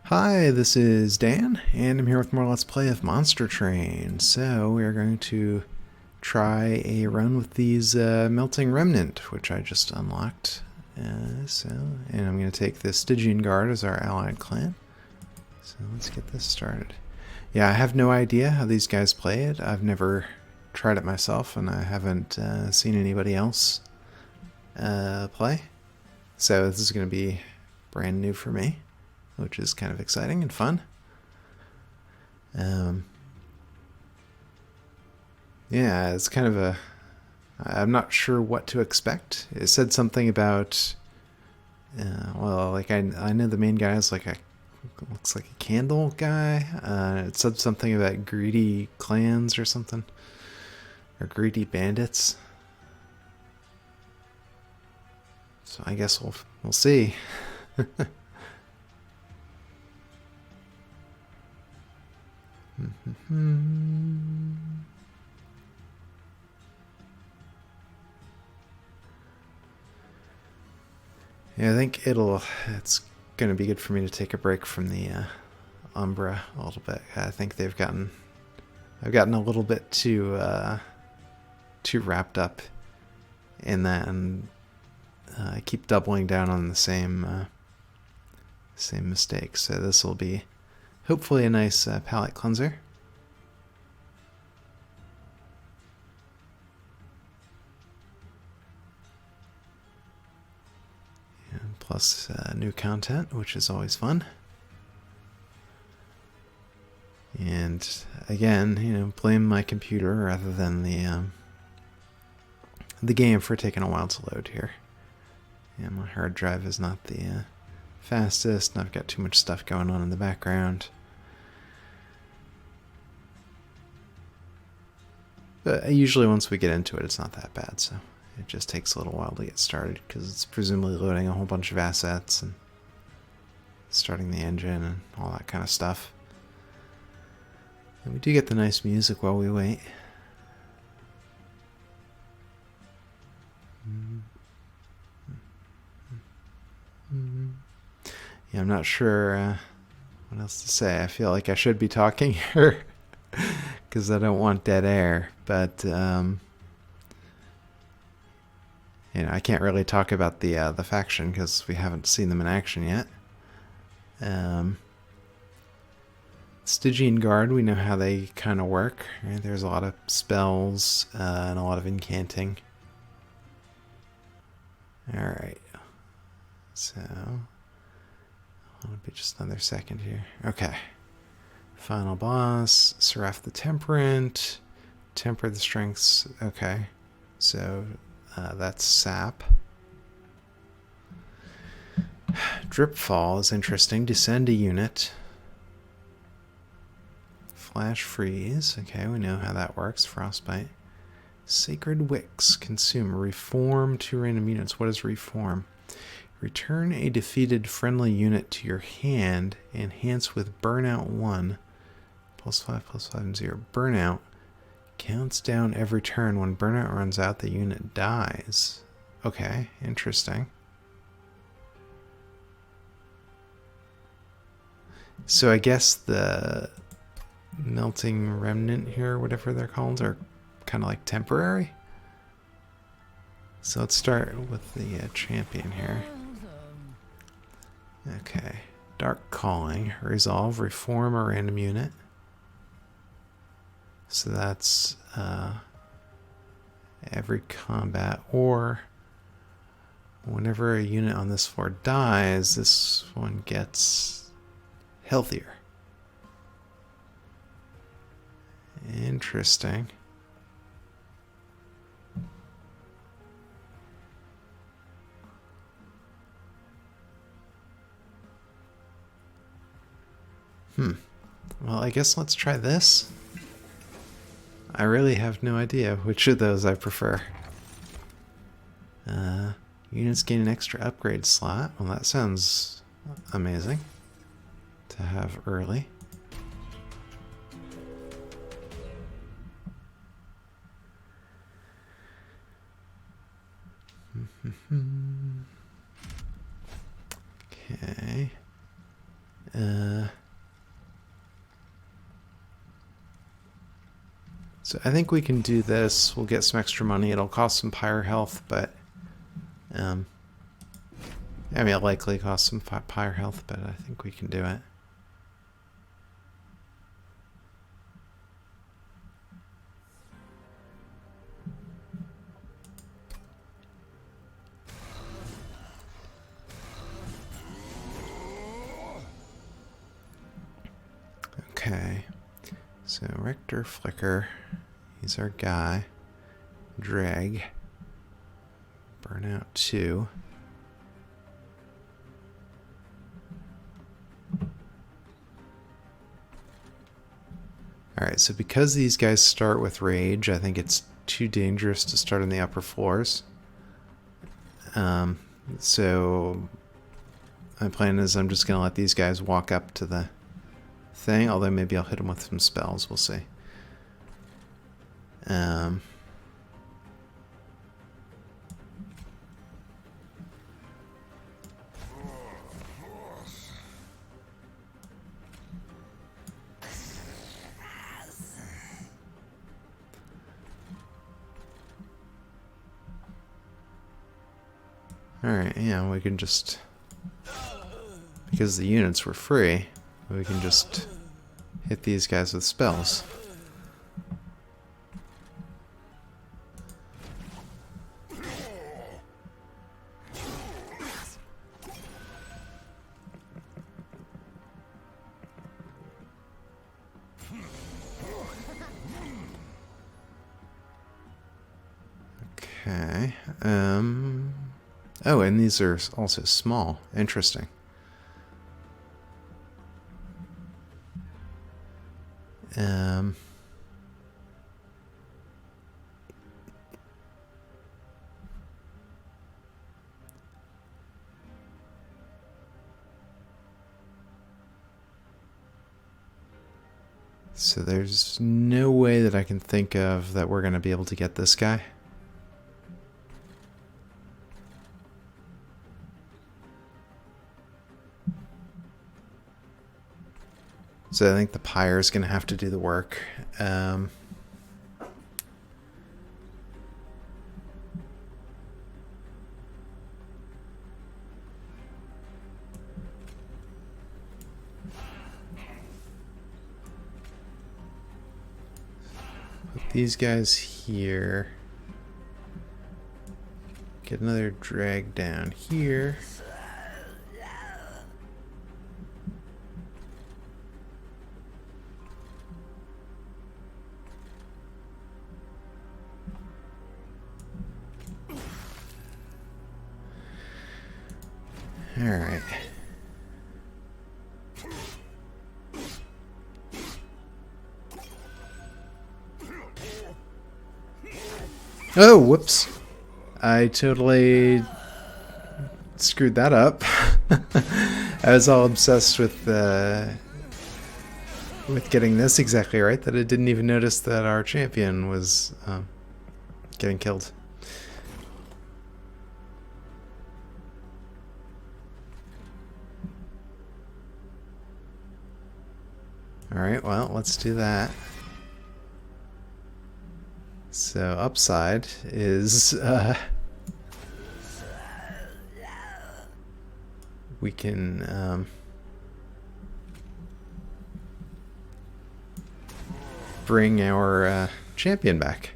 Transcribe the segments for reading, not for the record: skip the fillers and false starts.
Hi, this is Dan, and I'm here with more Let's Play of Monster Train. So we are going to try a run with these Melting Remnant, which I just unlocked. And I'm going to take the Stygian Guard as our allied clan. So let's get this started. Yeah, I have no idea how these guys play it. I've never tried it myself, and I haven't seen anybody else play. So this is going to be brand new for me, which is kind of exciting and fun. Yeah, it's kind of a... I'm not sure what to expect. It said something about... well, like I know the main guy is like a... looks like a candle guy. It said something about greedy clans or something. Or greedy bandits. So I guess we'll see. Yeah, I think it's going to be good for me to take a break from the Umbra a little bit. I think I've gotten a little bit too wrapped up in that, and I keep doubling down on the same mistakes. So this will be hopefully a nice palate cleanser. And plus new content, which is always fun. And again, blame my computer rather than the game for taking a while to load here. Yeah, my hard drive is not the fastest, and I've got too much stuff going on in the background. But usually once we get into it, it's not that bad, so it just takes a little while to get started because it's presumably loading a whole bunch of assets and starting the engine and all that kind of stuff. And we do get the nice music while we wait. Yeah, I'm not sure what else to say. I feel like I should be talking here because I don't want dead air, but I can't really talk about the faction because we haven't seen them in action yet. Stygian Guard, we know how they kind of work. Right? There's a lot of spells and a lot of incanting. Alright. So, I'll be just another second here. Okay. Final boss, Seraph the Temperate. Temper the strengths. Okay. So, that's sap. Dripfall is interesting. Descend a unit. Flash freeze. Okay, we know how that works. Frostbite. Sacred Wicks. Consume. Reform 2 random units. What is reform? Return a defeated friendly unit to your hand. Enhance with Burnout 1. +5, +5, and 0. Burnout counts down every turn. When Burnout runs out, the unit dies. Okay, interesting. So I guess the Melting Remnant here, whatever they're called, are kind of like temporary. So let's start with the champion here. Okay. Dark Calling. Resolve. Reform a random unit. So that's every combat, or whenever a unit on this floor dies, this one gets healthier. Interesting. Well, I guess let's try this. I really have no idea which of those I prefer. Units gain an extra upgrade slot. Well, that sounds amazing to have early. Okay. So I think we can do this. We'll get some extra money. It'll cost some pyre health, but I mean, it'll likely cost some pyre health, but I think we can do it. Okay, so Rector Flicker, he's our guy. Drag. Burnout 2. Alright, so because these guys start with rage, I think it's too dangerous to start on the upper floors. So my plan is I'm just going to let these guys walk up to the thing, although maybe I'll hit them with some spells, we'll see. Alright, yeah, we can just... Because the units were free, we can just hit these guys with spells. Okay, oh, and these are also small. Interesting. So there's no way that I can think of that we're going to be able to get this guy. So I think the pyre is going to have to do the work. Put these guys here. Get another drag down here. All right. Oh, whoops. I totally screwed that up. I was all obsessed with getting this exactly right that I didn't even notice that our champion was getting killed. Alright, well, let's do that. So, upside is, we can, bring our, champion back.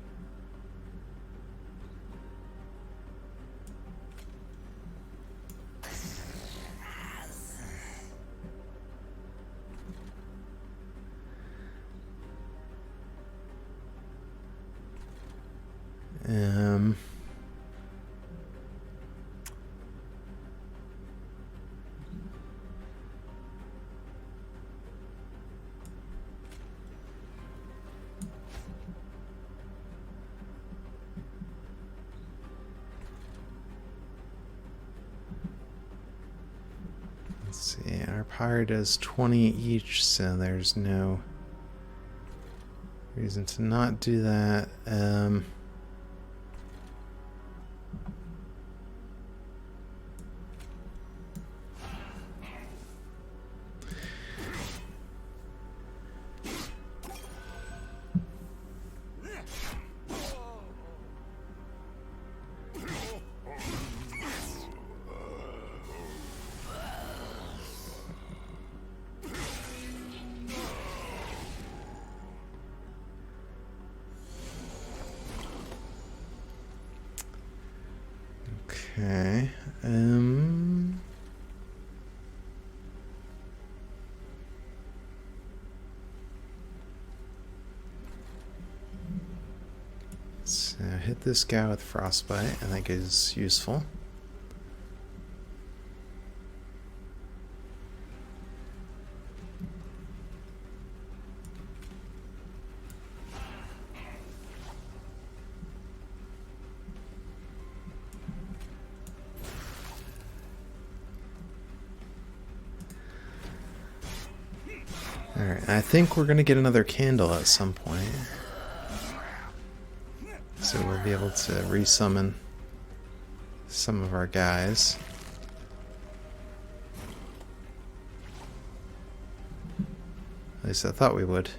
Let's see, our pyre does 20 each, so there's no reason to not do that. hit this guy with Frostbite, I think is useful. Alright, I think we're gonna get another candle at some point. So we'll be able to resummon some of our guys. At least I thought we would.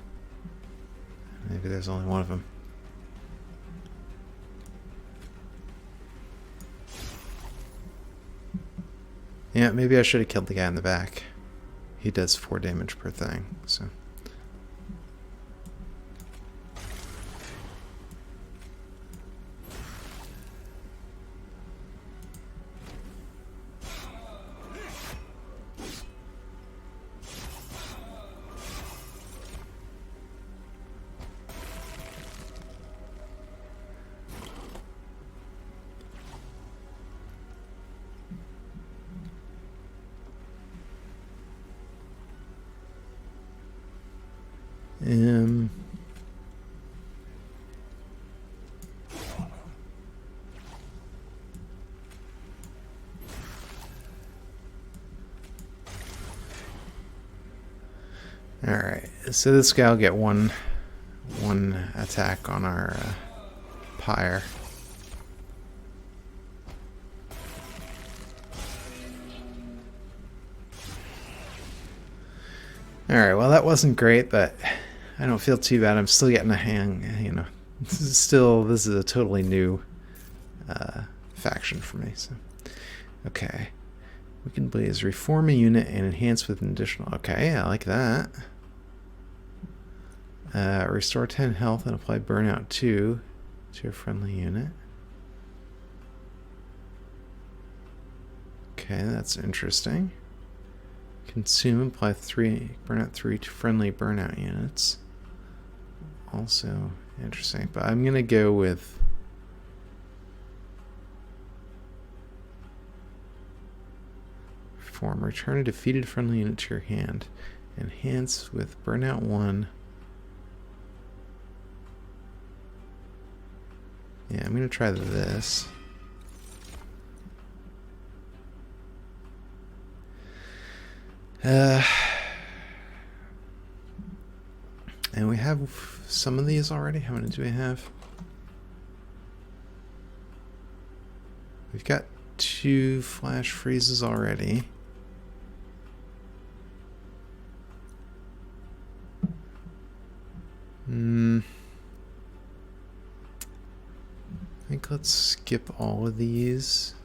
Maybe there's only one of them. Yeah, maybe I should have killed the guy in the back. He does 4 damage per thing, so... Alright, so this guy will get one attack on our pyre. Alright, well that wasn't great, but I don't feel too bad. I'm still getting a hang, you know. This is a totally new faction for me, so. Okay. Weakened Blaze, reform a unit and enhance with an additional... Okay, I like that. Restore 10 health and apply Burnout 2 to a friendly unit. Okay, that's interesting. Consume, apply Burnout 3 to friendly Burnout units. Also interesting, but I'm going to go with... Reform, return a defeated friendly unit to your hand. Enhance with Burnout 1. Yeah, I'm going to try this. And we have some of these already. How many do we have? We've got 2 flash freezes already. I think let's skip all of these.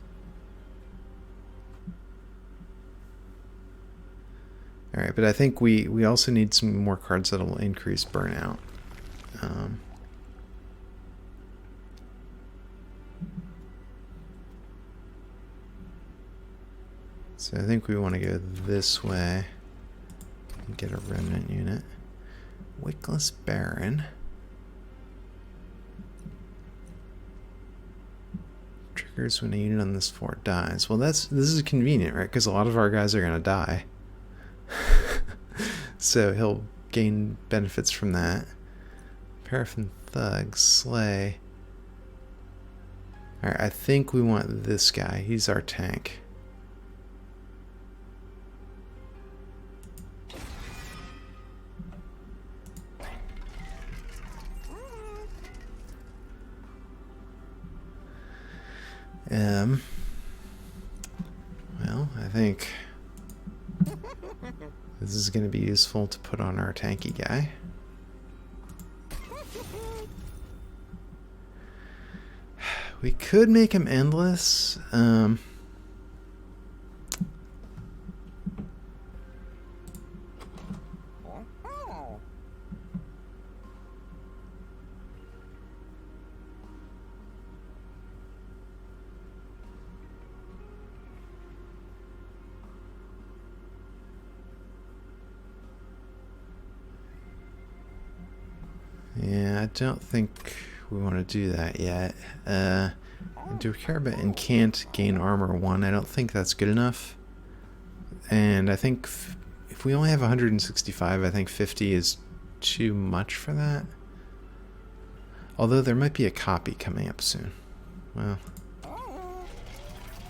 Alright, but I think we also need some more cards that will increase burnout. So I think we want to go this way and get a remnant unit. Wickless Baron. Triggers when a unit on this floor dies. Well, this is convenient, right? Because a lot of our guys are going to die. So he'll gain benefits from that. Paraffin Thug, Slay. Alright, I think we want this guy. He's our tank. Well, I think this is going to be useful to put on our tanky guy. We could make him endless. Yeah, I don't think we want to do that yet. Do we care about and can't gain armor 1? I don't think that's good enough. And I think if we only have 165, I think 50 is too much for that. Although there might be a copy coming up soon. Well,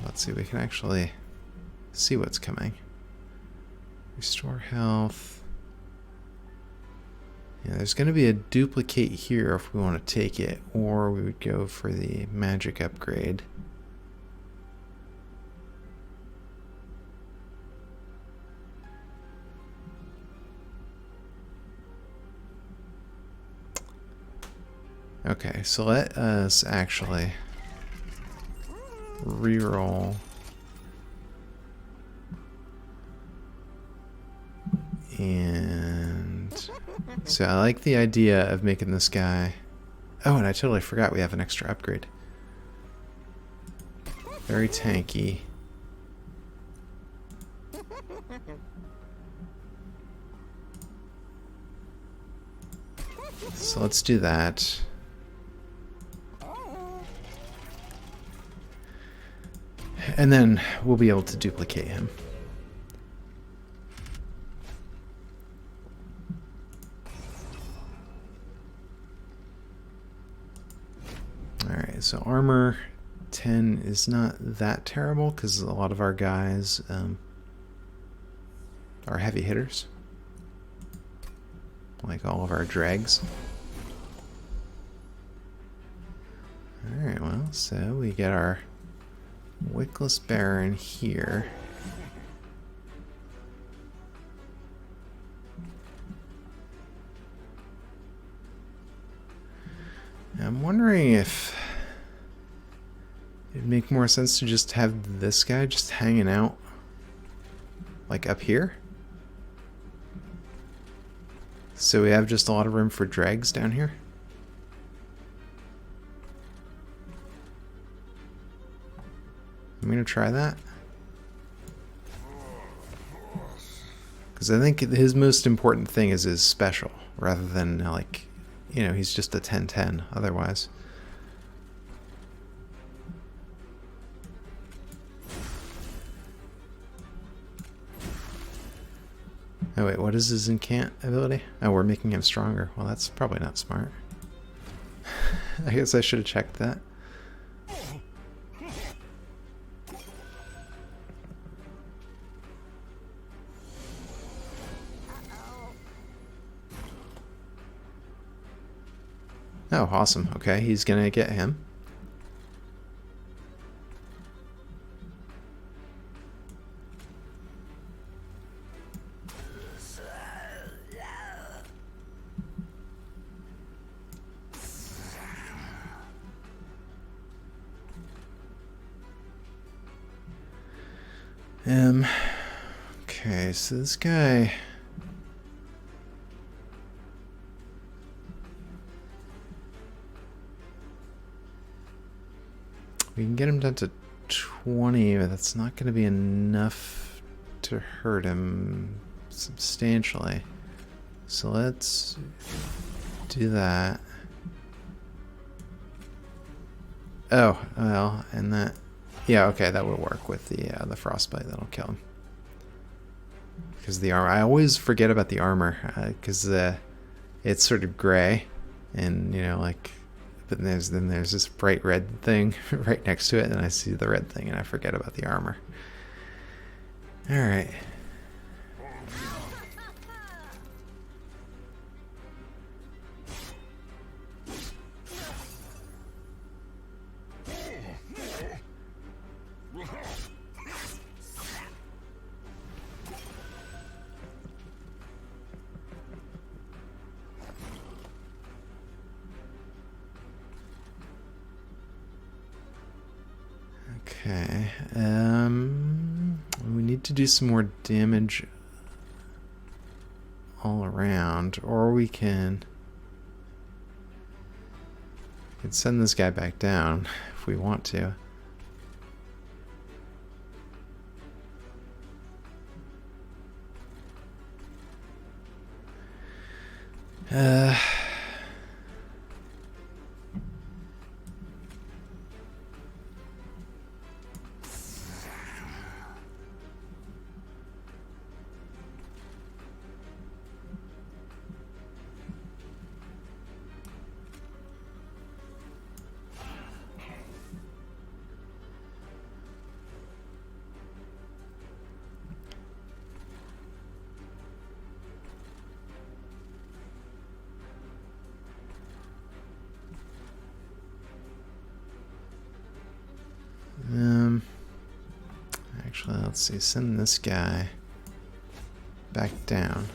let's see. We can actually see what's coming. Restore health. Yeah, there's going to be a duplicate here if we want to take it, or we would go for the magic upgrade. Okay, so let us actually reroll. And so I like the idea of making this guy... Oh, and I totally forgot we have an extra upgrade. Very tanky. So let's do that. And then we'll be able to duplicate him. Alright, so armor 10 is not that terrible because a lot of our guys are heavy hitters. Like all of our dregs. Alright, well, so we get our Wickless Baron here. I'm wondering if it'd make more sense to just have this guy just hanging out like up here. So we have just a lot of room for dregs down here. I'm gonna try that. Because I think his most important thing is his special, rather than like, you know, he's just a 10-10 otherwise. Oh wait, what is his incant ability? Oh, we're making him stronger. Well, that's probably not smart. I guess I should have checked that. Oh, awesome. Okay, he's gonna get him. Okay, so this guy... We can get him down to 20, but that's not going to be enough to hurt him substantially. So let's do that. Oh, well, and that... Yeah, okay, that will work with the frostbite. That'll kill him. Because the armor... I always forget about the armor, because it's sort of gray, and, you know, like... But then there's this bright red thing right next to it, and I see the red thing, and I forget about the armor. Alright. Okay, we need to do some more damage all around, or we can send this guy back down if we want to. Well, let's see, send this guy back down.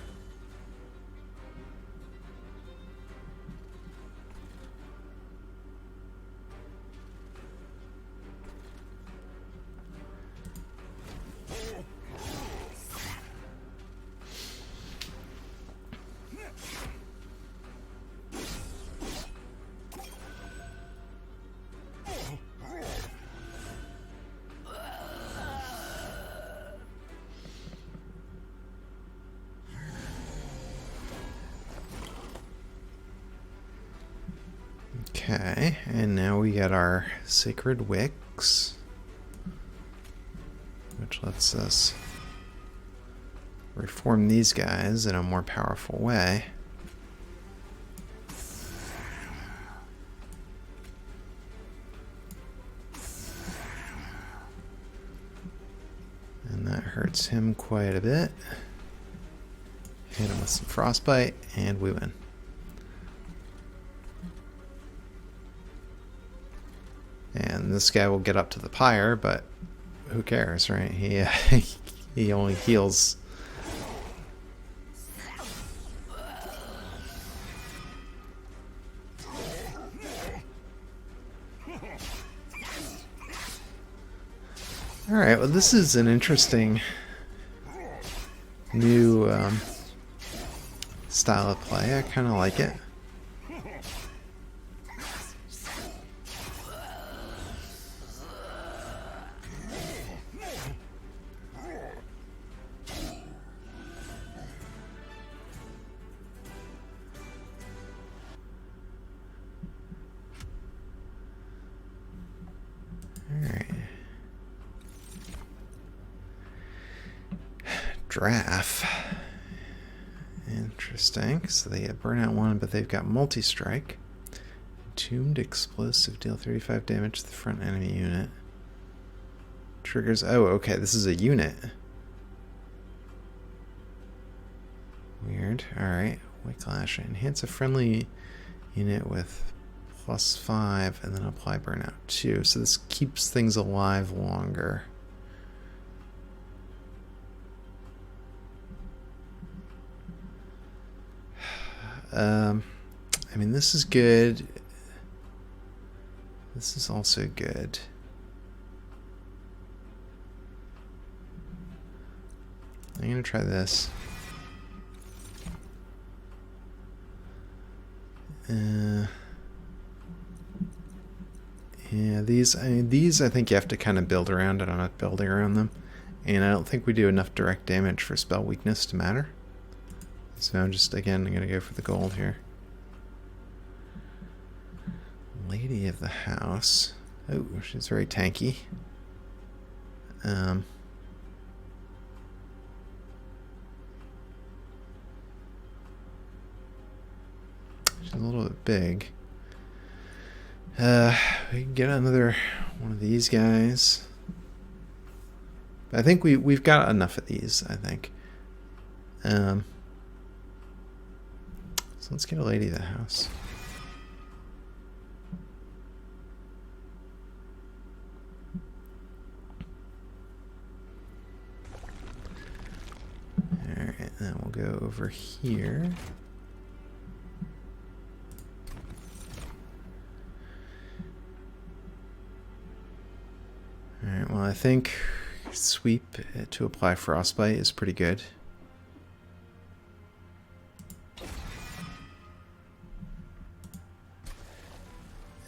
Okay, and now we got our Sacred Wicks, which lets us reform these guys in a more powerful way. And that hurts him quite a bit. Hit him with some Frostbite, and we win. And this guy will get up to the pyre, but who cares, right? He only heals. All right. Well, this is an interesting new style of play. I kind of like it. Draff. Interesting. So they have Burnout 1, but they've got Multi-Strike. Entombed Explosive. Deal 35 damage to the front enemy unit. Triggers. Oh, okay. This is a unit. Weird. Alright. Whiplash. Enhance a friendly unit with +5 and then apply Burnout 2. So this keeps things alive longer. I mean, this is good. This is also good. I'm gonna try this. Yeah, these I think you have to kind of build around. I don't know, building around them. And I don't think we do enough direct damage for spell weakness to matter. So I'm just, again, I'm going to go for the gold here. Lady of the House. Oh, she's very tanky. She's a little bit big. We can get another one of these guys. But I think we've got enough of these, I think. So let's get a Lady of the House. Alright, then we'll go over here. Alright, well, I think sweep to apply Frostbite is pretty good.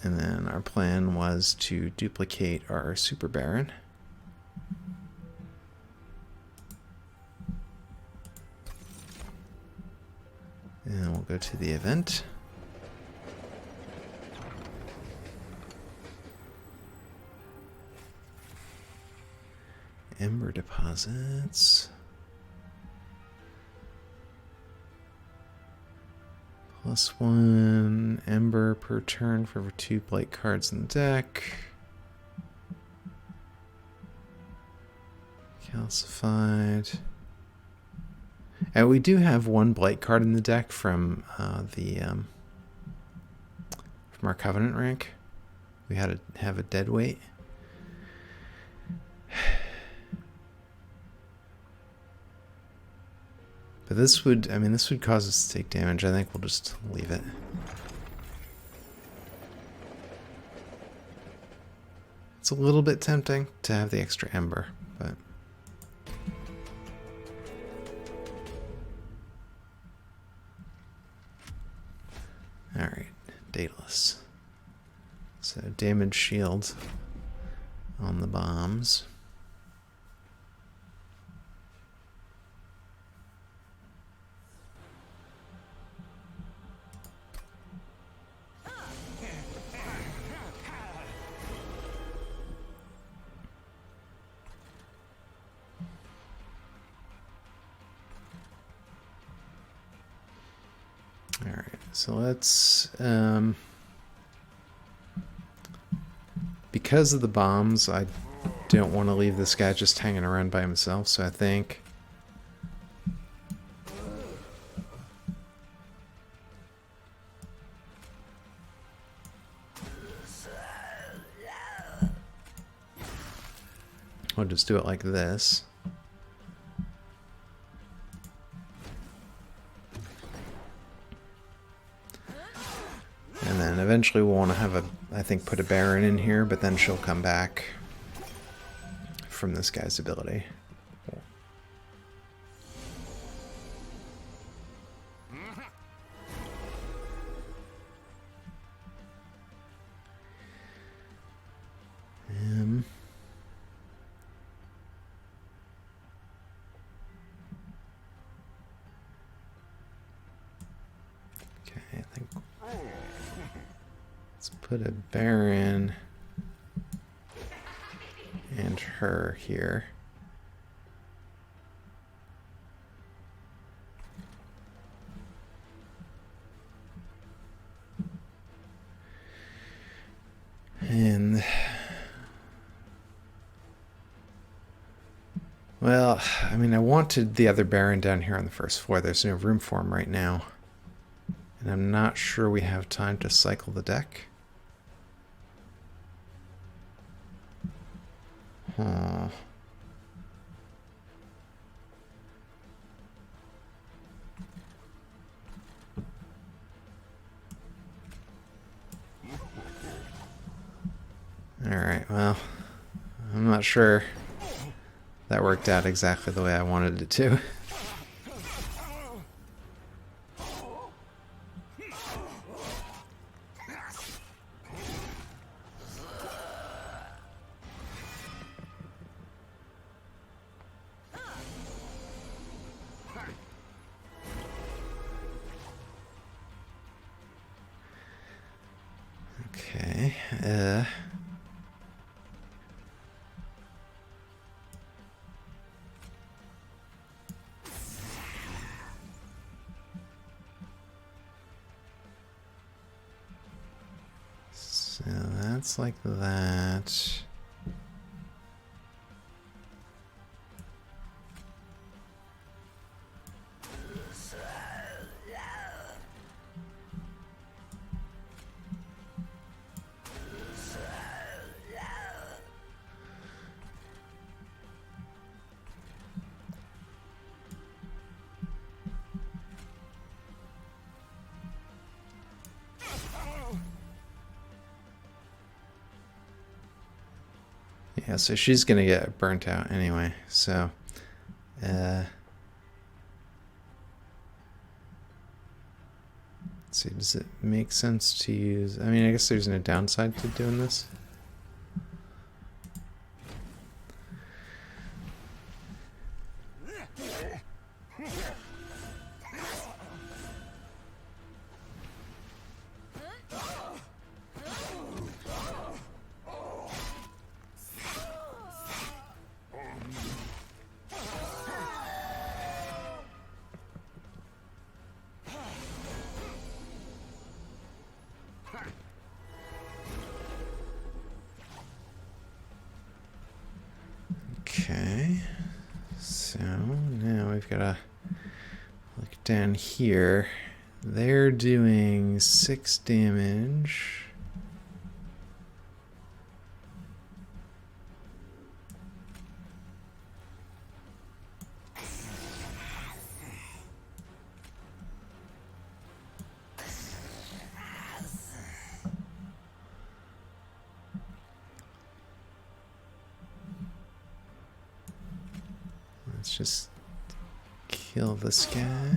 And then our plan was to duplicate our Super Baron. And we'll go to the event. Ember deposits. +1 Ember per turn for 2 Blight cards in the deck. Calcified. And we do have 1 Blight card in the deck from from our Covenant rank. We had to have a dead weight. But this would, I mean, this would cause us to take damage. I think we'll just leave it. It's a little bit tempting to have the extra ember, but... Alright, Daedalus. So damage shield on the bombs. Alright, so let's, because of the bombs, I don't want to leave this guy just hanging around by himself, so I think... I'll just do it like this. And then eventually we'll want to have I think, put a Baron in here, but then she'll come back from this guy's ability. Okay, I think... Let's put a Baron and her here. And... Well, I mean, I wanted the other Baron down here on the first floor. There's no room for him right now. And I'm not sure we have time to cycle the deck. Huh. Alright, well, I'm not sure that worked out exactly the way I wanted it to. Okay, so that's like that. Yeah, so she's gonna get burnt out anyway, so let's see, does it make sense to use, I mean, I guess there's no downside to doing this. Okay, so now we've got to look down here. They're doing 6 damage. let's just kill this guy.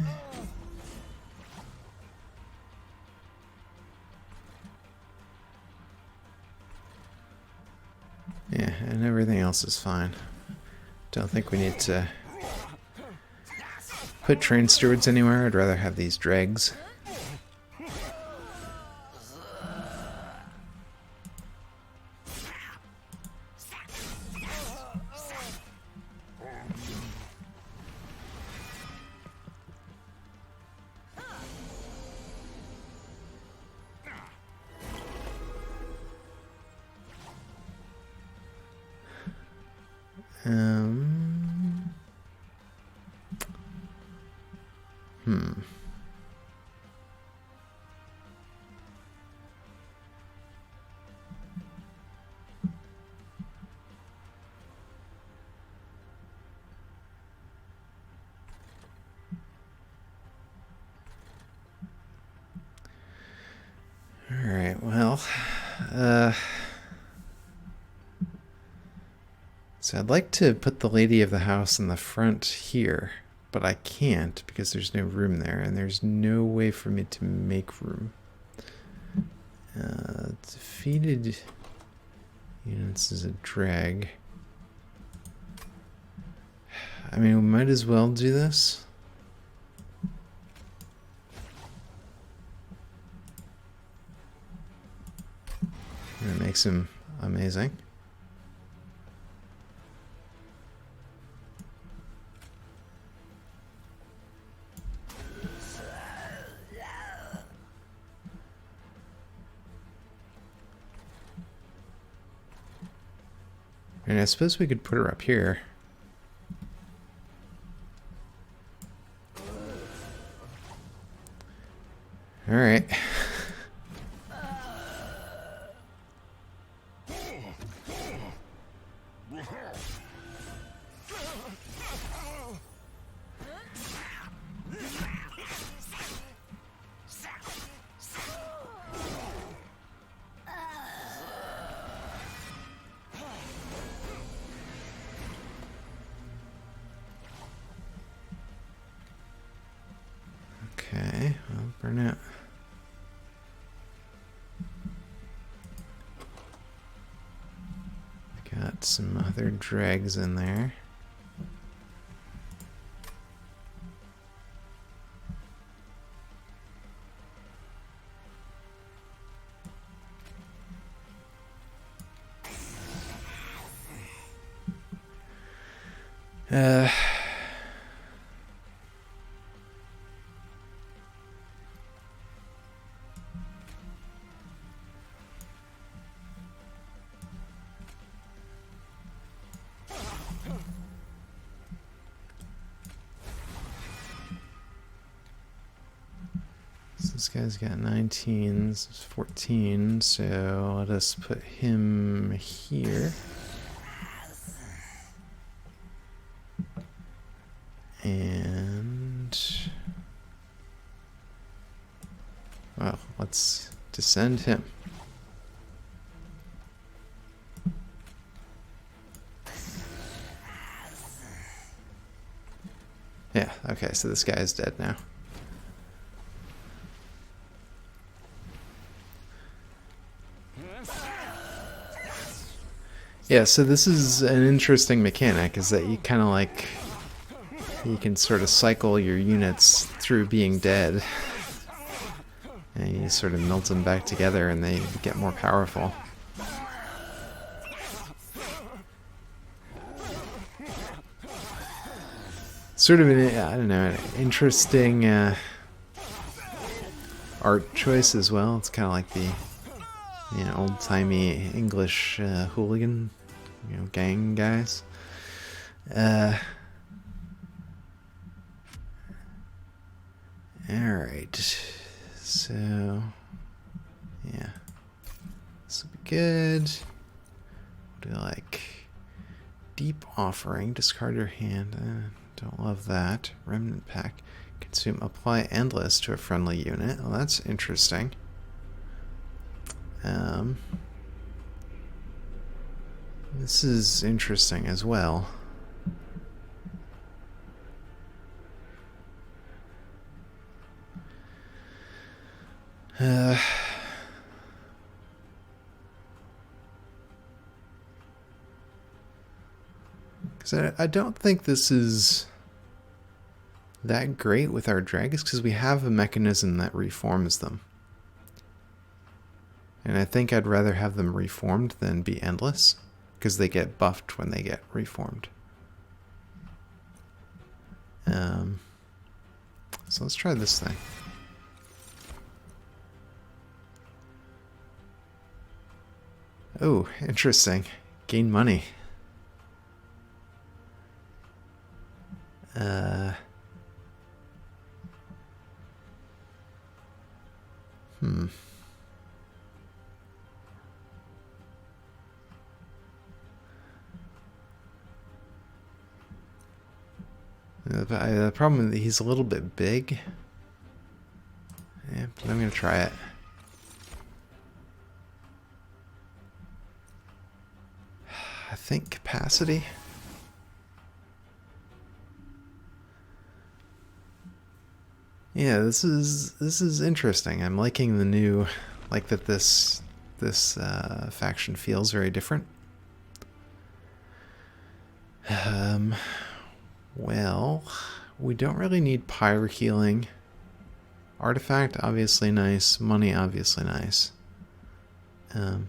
Yeah, and everything else is fine. Don't think we need to put train stewards anywhere. I'd rather have these dregs. Alright, well, so I'd like to put the lady of the house in the front here, but I can't because there's no room there, and there's no way for me to make room. Defeated units is a drag. I mean, we might as well do this. It makes him amazing. And I suppose we could put her up here. All right. Okay, well, burn it. Got some other dregs in there. This guy's got 19s, 14, so let us put him here. And, well, let's descend him. Yeah, okay, so this guy is dead now. Yeah, so this is an interesting mechanic, is that you kind of like, you can sort of cycle your units through being dead. And you sort of melt them back together and they get more powerful. Sort of an, I don't know, an interesting art choice as well. It's kind of like the, you know, old-timey English hooligan, you know, gang guys. Alright, so, yeah, this will be good. What do I like? Deep Offering, discard your hand. Don't love that. Remnant Pack, consume, apply Endless to a friendly unit. Well, that's interesting. This is interesting as well. Because I don't think this is that great with our dragons, because we have a mechanism that reforms them. And I think I'd rather have them reformed than be endless, because they get buffed when they get reformed. So let's try this thing. Oh, interesting. Gain money. The problem is that he's a little bit big. Yeah, but I'm going to try it. I think capacity. Yeah, this is interesting. I'm liking the new, like that this faction feels very different. Well, we don't really need pyro healing. Artifact, obviously nice. Money, obviously nice. I'm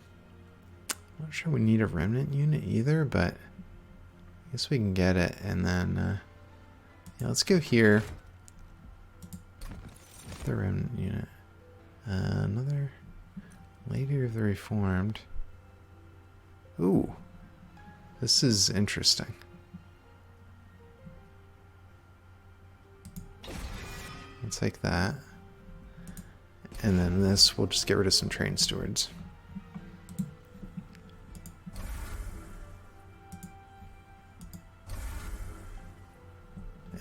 not sure we need a remnant unit either, but I guess we can get it. And then, yeah, let's go here. The remnant unit. Another Lady of the Reformed. Ooh, this is interesting. I'll take that. And then this, we'll just get rid of some train stewards.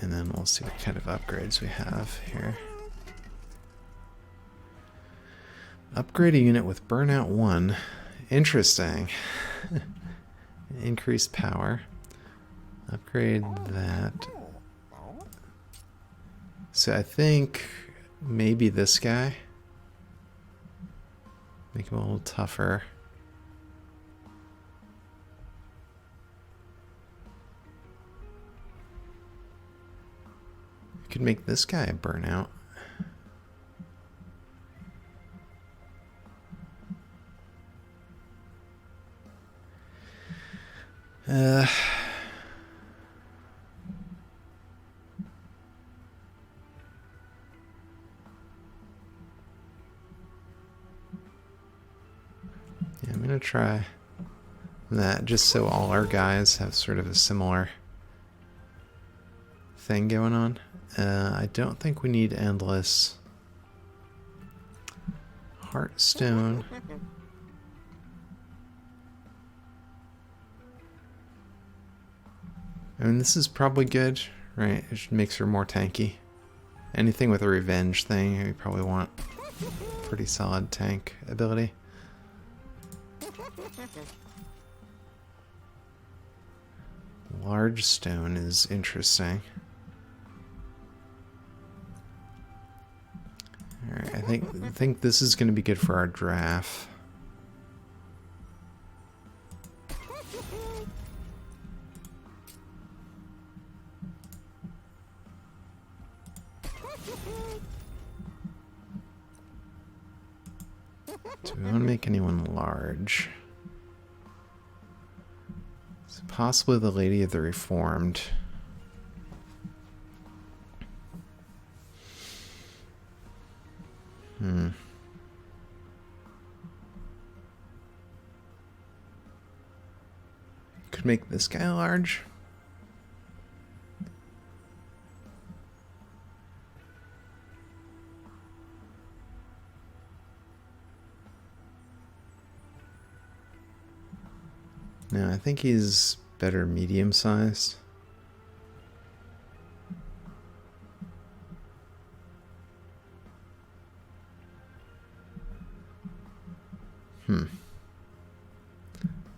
And then we'll see what kind of upgrades we have here. Upgrade a unit with Burnout 1. Interesting. Increased power. Upgrade that. So I think maybe this guy. Make him a little tougher. We could make this guy a burnout. Yeah, I'm gonna try that just so all our guys have sort of a similar thing going on. I don't think we need endless. Heartstone. I mean, this is probably good, right? It makes her more tanky. Anything with a revenge thing, we probably want pretty solid tank ability. Large stone is interesting. Alright, I think this is going to be good for our draft. Do we want to make anyone large? So possibly the Lady of the Reformed. Could make this guy large. No, I think he's better medium-sized.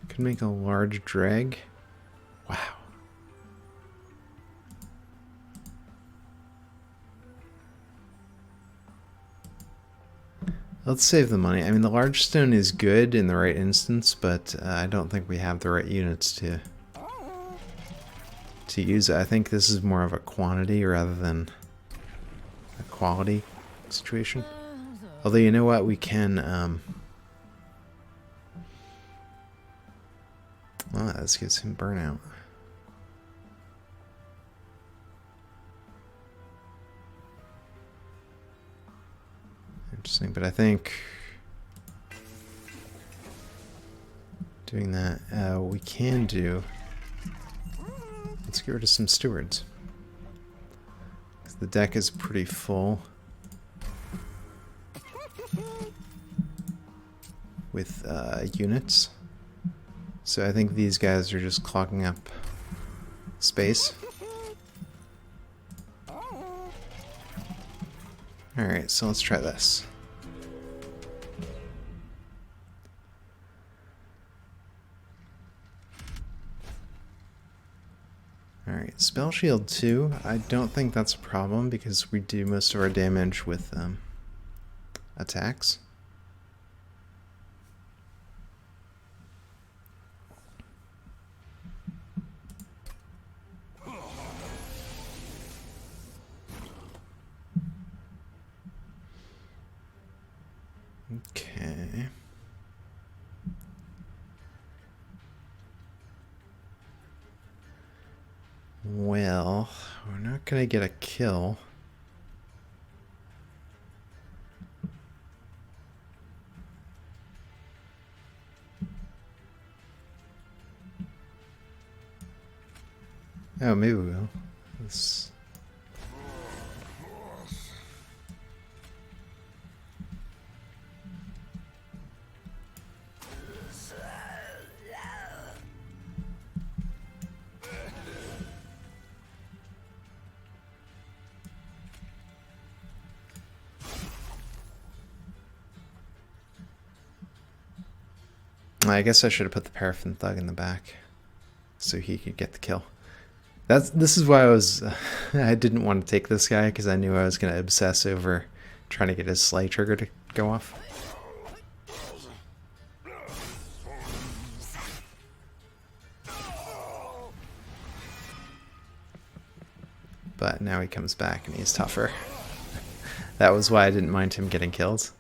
Could make a large drag. Wow. Let's save the money. I mean, the large stone is good in the right instance, but I don't think we have the right units to use it. I think this is more of a quantity rather than a quality situation. Although, you know what? We can... well, let's get some burnout. Interesting, but I think doing that, we can do... let's get rid of some stewards. The deck is pretty full with units. So I think these guys are just clogging up space. Alright, so let's try this. Alright, Spell Shield 2. I don't think that's a problem because we do most of our damage with attacks. Okay. Well, we're not gonna get a kill. Oh, maybe we will. Let's... I guess I should have put the Paraffin Thug in the back so he could get the kill. This is why I was I didn't want to take this guy because I knew I was going to obsess over trying to get his Slay trigger to go off. But now he comes back and he's tougher. That was why I didn't mind him getting killed.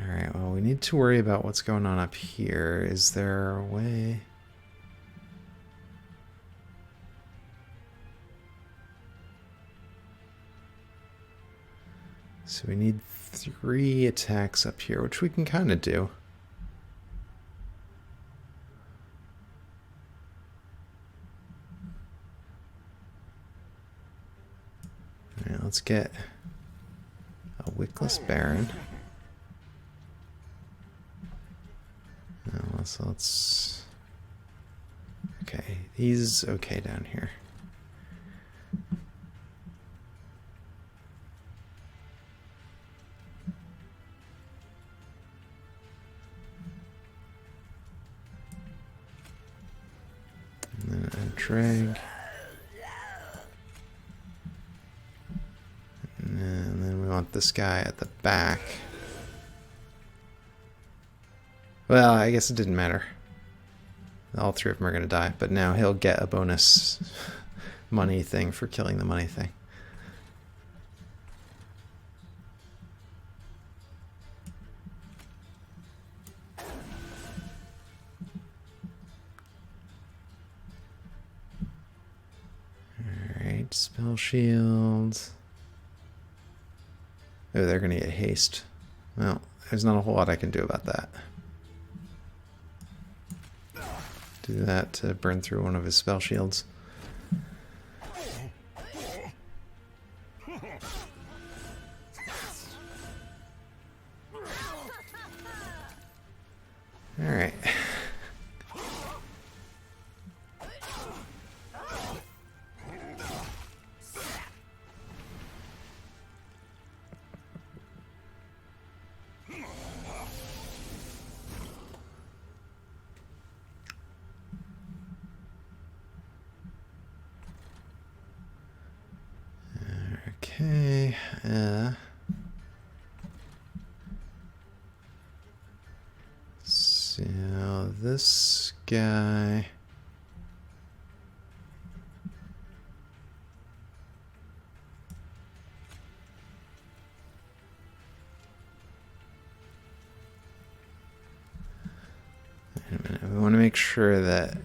Alright, well, we need to worry about what's going on up here. Is there a way? So we need 3 attacks up here, which we can kind of do. Alright, let's get a Wickless Baron. No, so let's... okay, he's okay down here. And then a drag. And then we want this guy at the back. Well, I guess it didn't matter. All 3 of them are going to die, but now he'll get a bonus money thing for killing the money thing. Alright, Spell Shield. Oh, they're going to get haste. Well, there's not a whole lot I can do about that. Do that to burn through one of his spell shields. Alright. Okay. So this guy. Wait a minute. We want to make sure that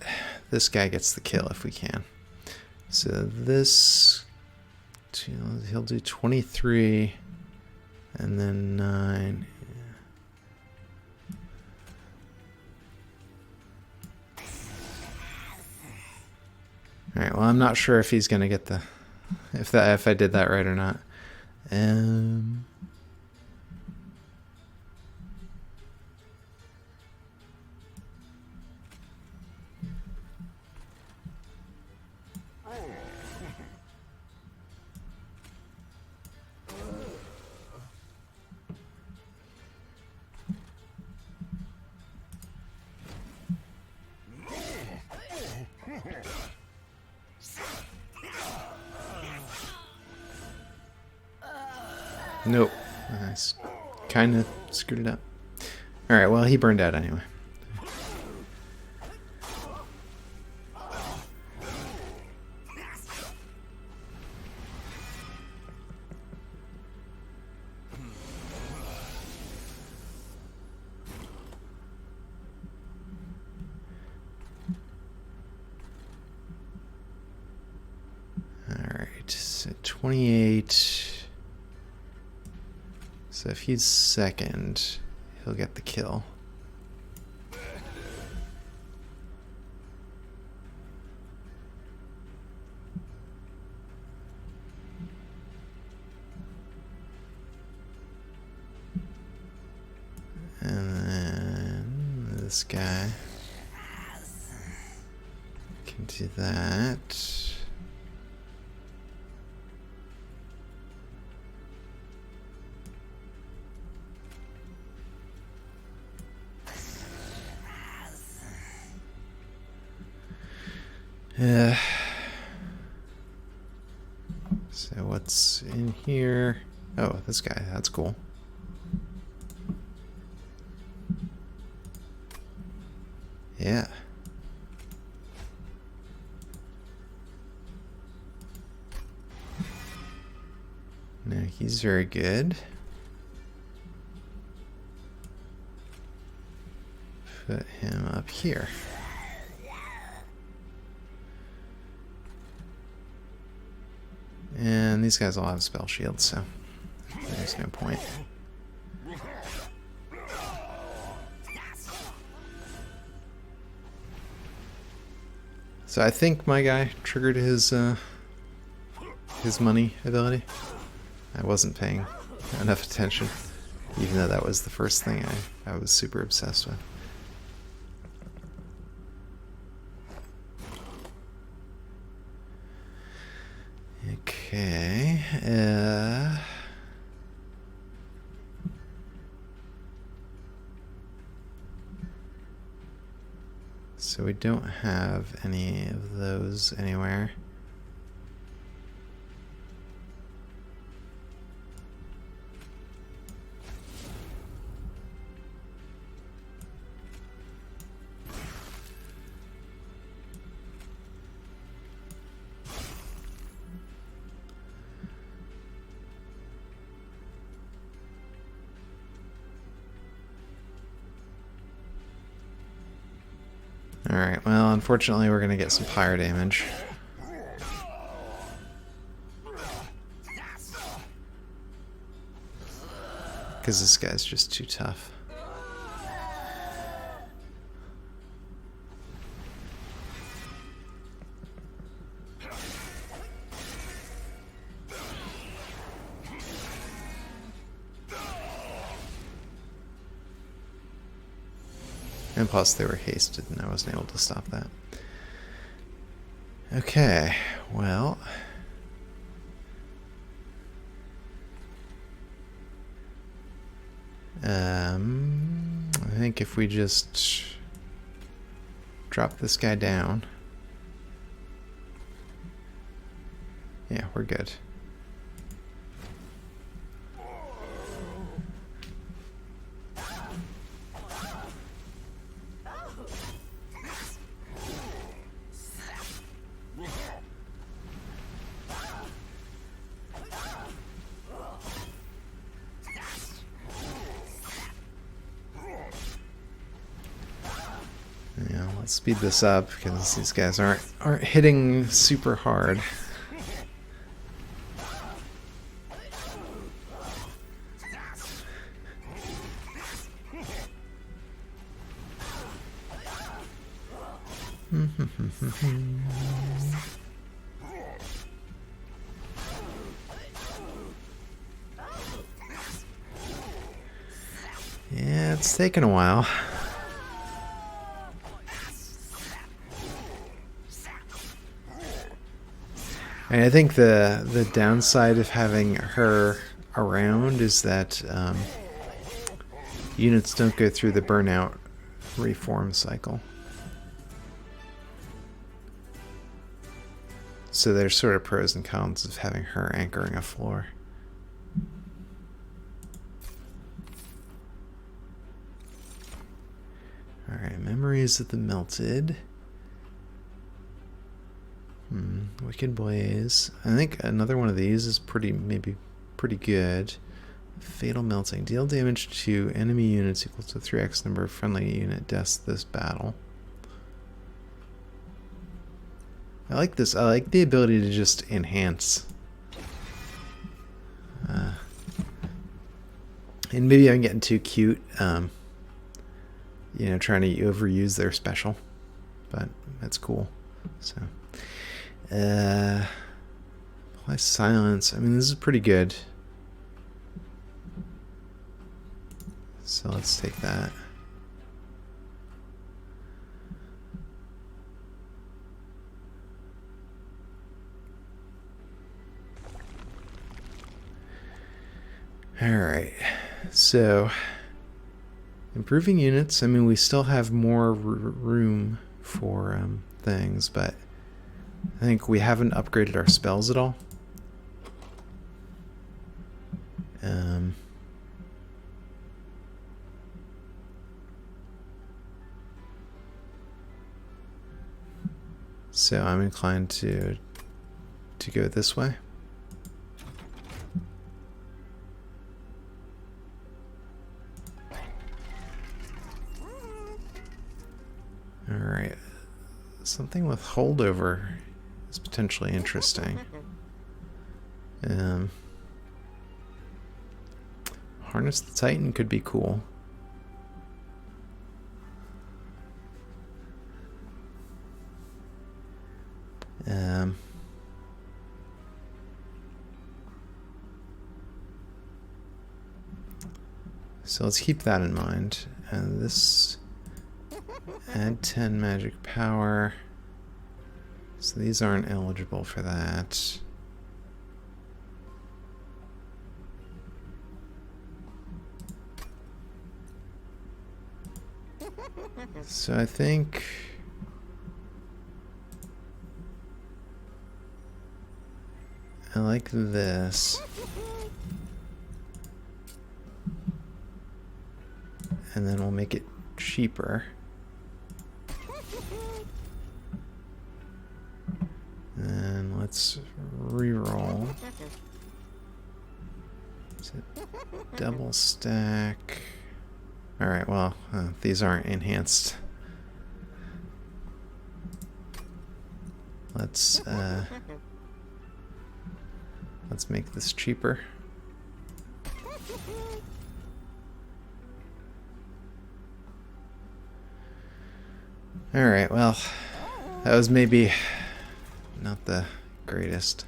this guy gets the kill if we can. So this, he'll do 23 and then 9. All right, well, I'm not sure if he's going to get the, if I did that right or not. Nope. I kind of screwed it up. Alright, well, he burned out anyway. Alright, so 28... So if he's second, he'll get the kill. And then this guy can do that. So what's in here? Oh, this guy, that's cool. Yeah. No, he's very good. Put him up here. And these guys all have spell shields, so there's no point. So I think my guy triggered his money ability. I wasn't paying enough attention, even though that was the first thing I was super obsessed with. Okay, so we don't have any of those anywhere. Alright, well, unfortunately we're going to get some pyre damage. Because this guy's just too tough. And plus they were hasted and I wasn't able to stop that. Okay, well... I think if we just drop this guy down... Yeah, we're good. speed this up because these guys aren't hitting super hard. Yeah, it's taken a while. And I think the downside of having her around is that units don't go through the burnout reform cycle. So there's sort of pros and cons of having her anchoring a floor. Alright, Memories of the Melted. Wicked Blaze. I think another one of these is maybe pretty good. Fatal Melting. Deal damage to enemy units equal to 3x number of friendly unit deaths this battle. I like this. I like the ability to just enhance. And maybe I'm getting too cute, you know, trying to overuse their special. But that's cool. So, apply silence. I mean, this is pretty good. So let's take that. Alright, so improving units. I mean, we still have more room for things, but I think we haven't upgraded our spells at all. So I'm inclined to go this way. Alright, something with holdover is potentially interesting. Harness the Titan could be cool. So let's keep that in mind. And this, add 10 magic power. So these aren't eligible for that. So I think I like this. And then we'll make it cheaper. And let's re-roll. Is it double stack? Alright, well, these aren't enhanced. Let's make this cheaper. Alright, well, that was maybe not the greatest.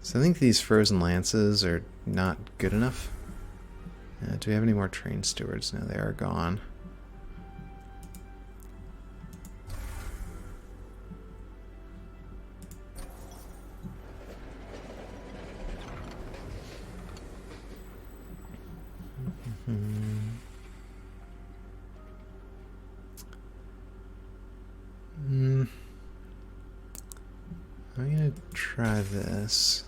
So I think these frozen lances are not good enough. Do we have any more train stewards? No, they are gone. I'm gonna try this.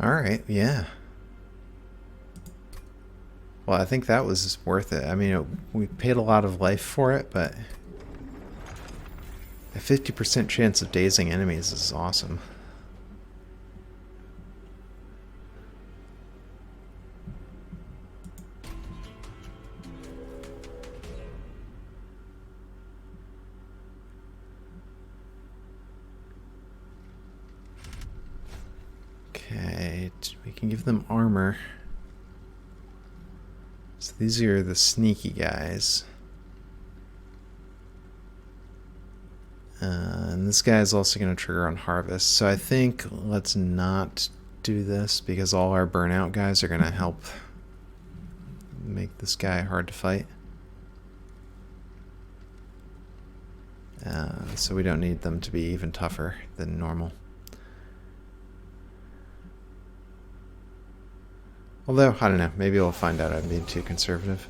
All right, yeah. Well, I think that was worth it. I mean, we paid a lot of life for it, but a 50% chance of dazing enemies is awesome. Okay, we can give them armor. So these are the sneaky guys. And this guy is also going to trigger on harvest. So I think let's not do this because all our burnout guys are going to help make this guy hard to fight. So we don't need them to be even tougher than normal. Although, I don't know, maybe we'll find out I'm being too conservative.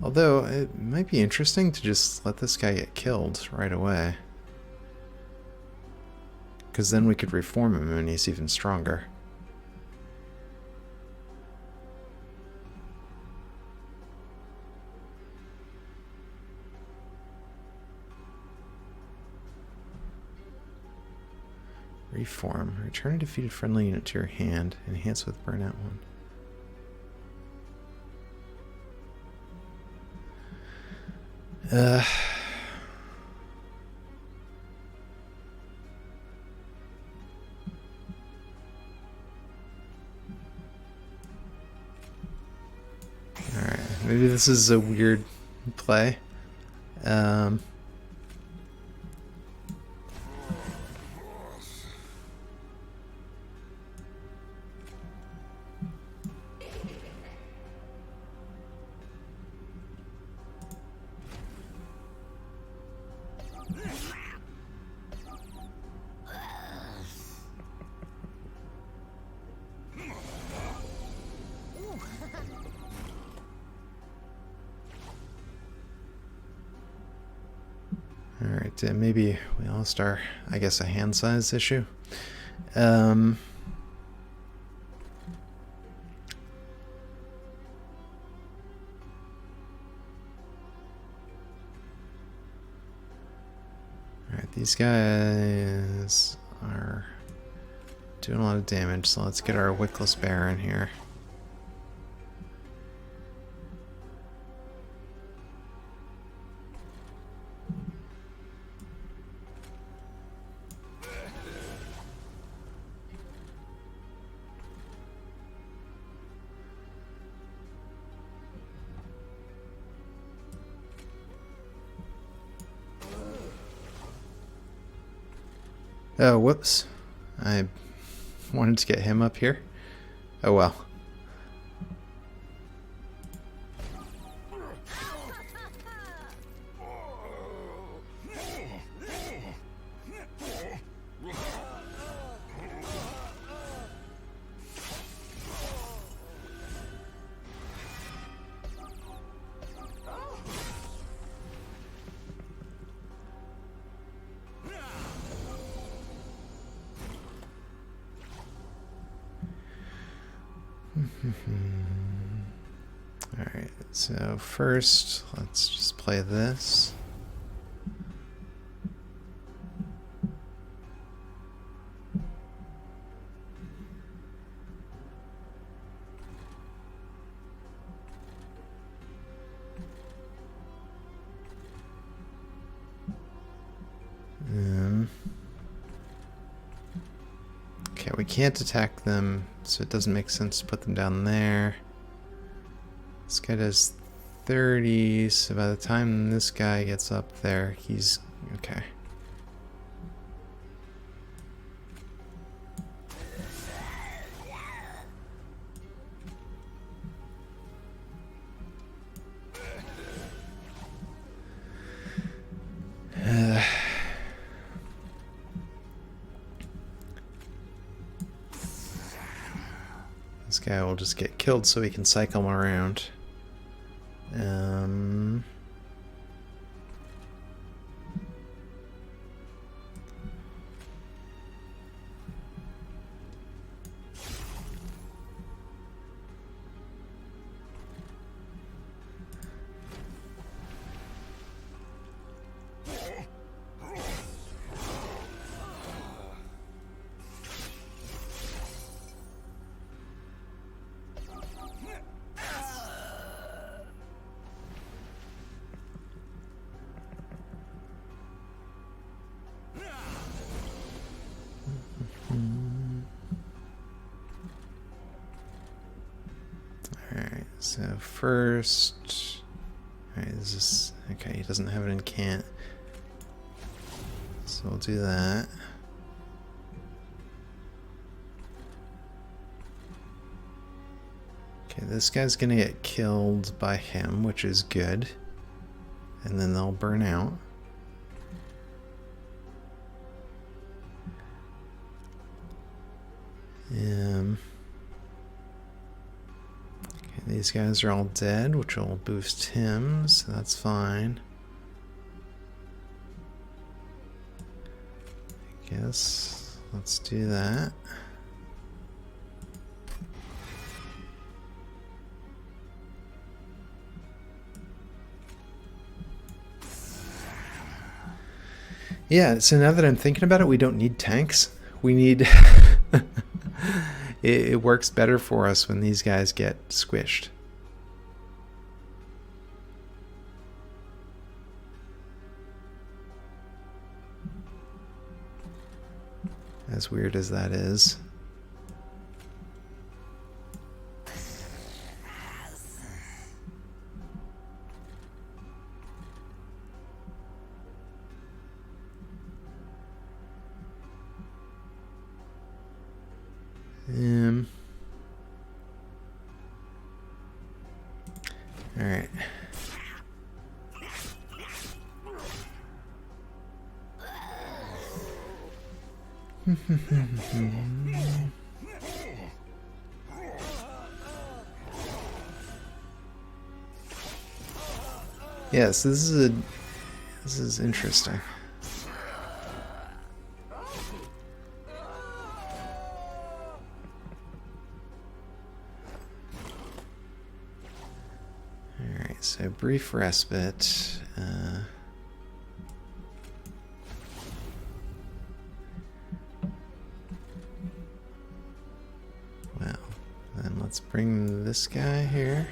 Although, it might be interesting to just let this guy get killed right away. Because then we could reform him and he's even stronger. Reform. Return a defeated friendly unit to your hand. Enhance with burnout 1. Alright, maybe this is a weird play. Alright, maybe we lost our, I guess, a hand size issue. Alright, these guys are doing a lot of damage, so let's get our Wickless Bear in here. Oh, whoops. I wanted to get him up here. Oh well. Alright, so first, let's just play this. Okay, we can't attack them, so it doesn't make sense to put them down there. This guy does 30, so by the time this guy gets up there, he's okay. This guy will just get killed so he can cycle him around. Alright, so first... Alright, is this... Okay, he doesn't have an incant. So we'll do that. Okay, this guy's gonna get killed by him, which is good. And then they'll burn out. Okay, these guys are all dead, which will boost him, so that's fine. I guess let's do that. Yeah, so now that I'm thinking about it, we don't need tanks. We need... it works better for us when these guys get squished. As weird as that is. All right. Yes, this is interesting. Alright, so brief respite. Well, then let's bring this guy here.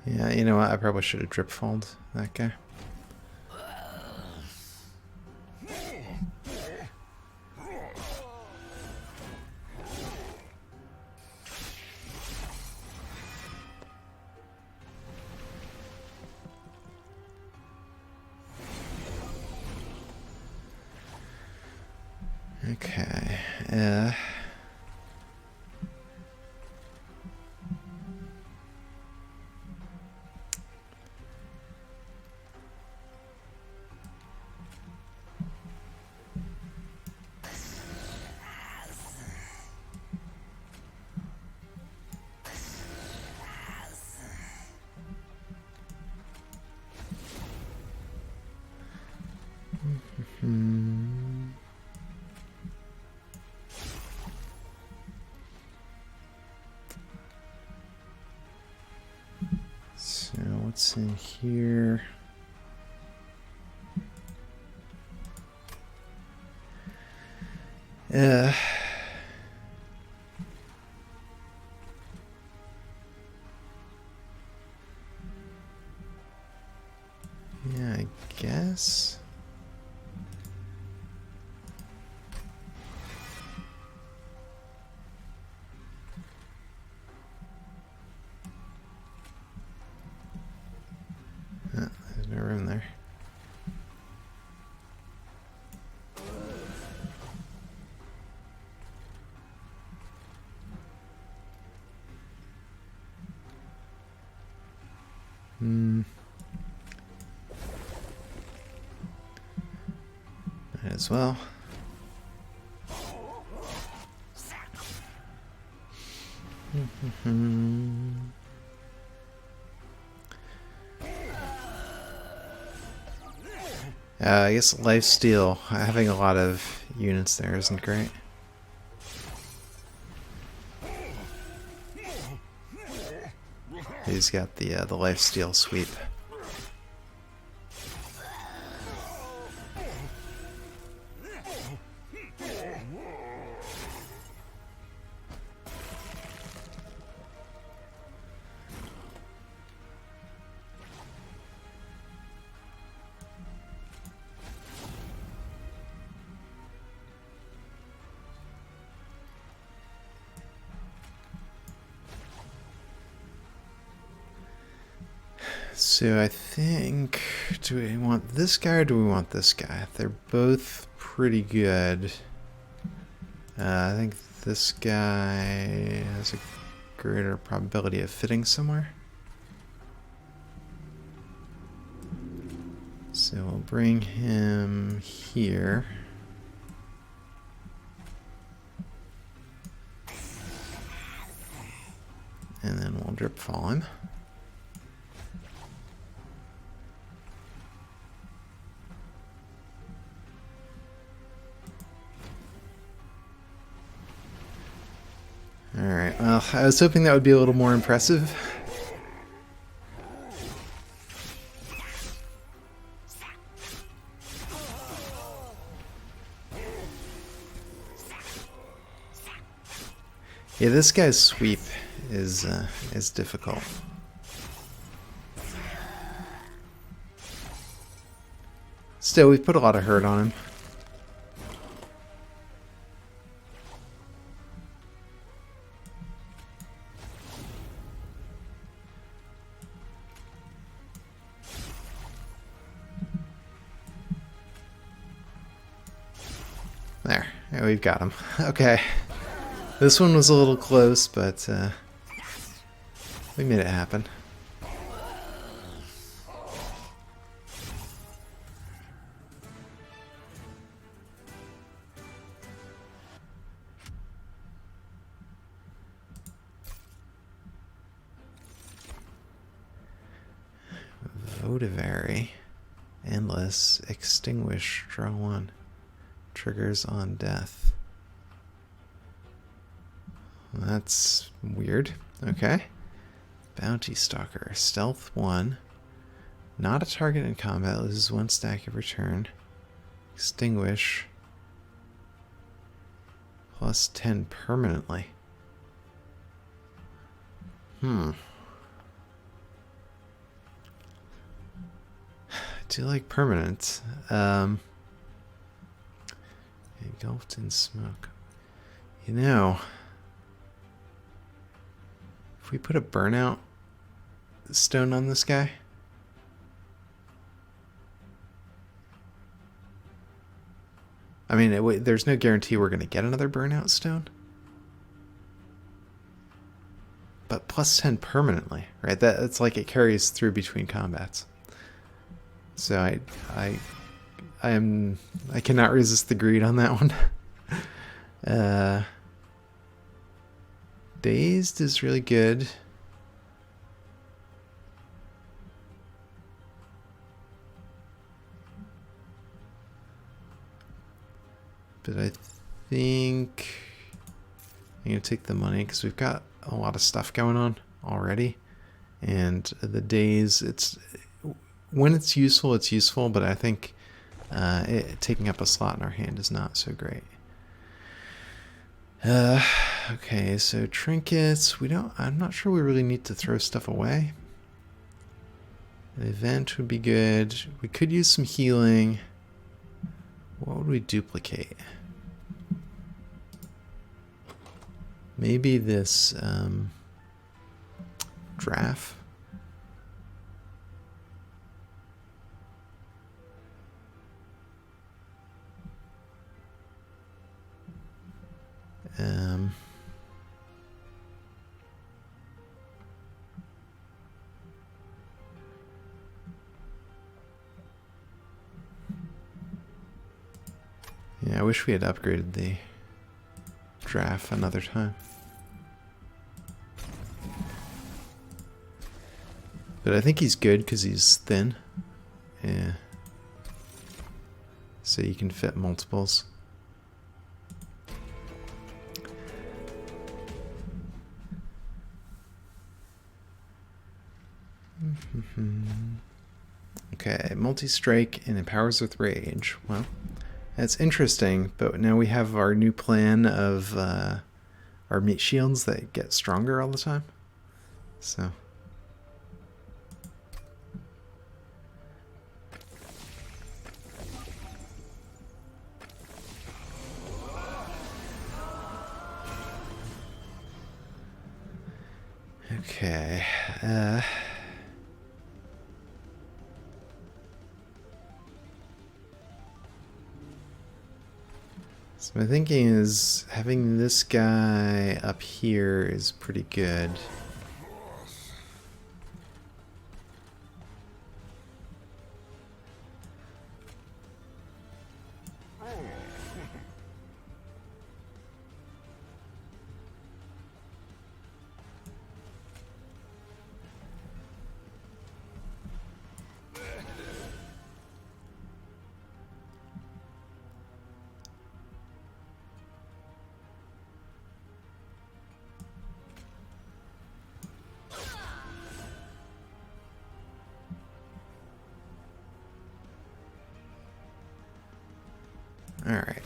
Yeah, you know what? I probably should have drip falled that guy. Okay. So what's in here? Yeah, I guess. Oh, there's no room there. Might as well. I guess lifesteal, having a lot of units there isn't great. He's got the lifesteal sweep. So I think, do we want this guy or do we want this guy? They're both pretty good. I think this guy has a greater probability of fitting somewhere. So we'll bring him here. And then we'll drip fall him. Alright, well, I was hoping that would be a little more impressive. Yeah, this guy's sweep is difficult. Still, we've put a lot of hurt on him. There, yeah, we've got him. Okay. This one was a little close, but we made it happen. Votivary. Endless. Extinguish. Draw one. Triggers on death. That's weird. Okay. Bounty Stalker. Stealth 1. Not a target in combat. Loses 1 stack every turn. Extinguish. Plus 10 permanently. I do like permanent. Engulfed in smoke. You know, if we put a burnout stone on this guy, I mean, there's no guarantee we're going to get another burnout stone, but plus 10 permanently, right? That's like it carries through between combats. So I cannot resist the greed on that one. Dazed is really good. But I think I'm going to take the money because we've got a lot of stuff going on already. And the days, when it's useful, but I think taking up a slot in our hand is not so great. Okay, so trinkets, I'm not sure we really need to throw stuff away. An event would be good. We could use some healing. What would we duplicate? Maybe this draft. Yeah, I wish we had upgraded the draft another time. But I think he's good because he's thin. Yeah. So you can fit multiples. Okay, multi-strike and empowers with rage. Well, that's interesting, but now we have our new plan of our meat shields that get stronger all the time. So. Okay. So my thinking is having this guy up here is pretty good. All right.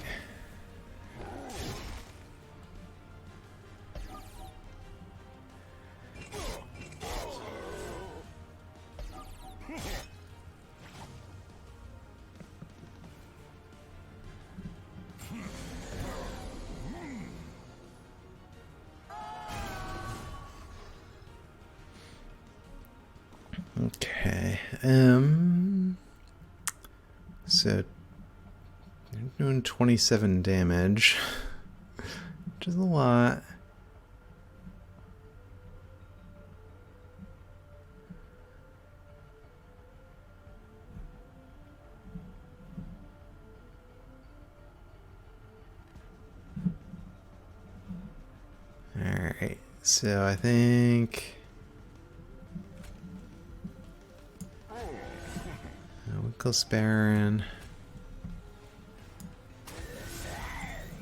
Okay. So doing 27 damage, which is a lot. Alright, so I think Wickless Baron,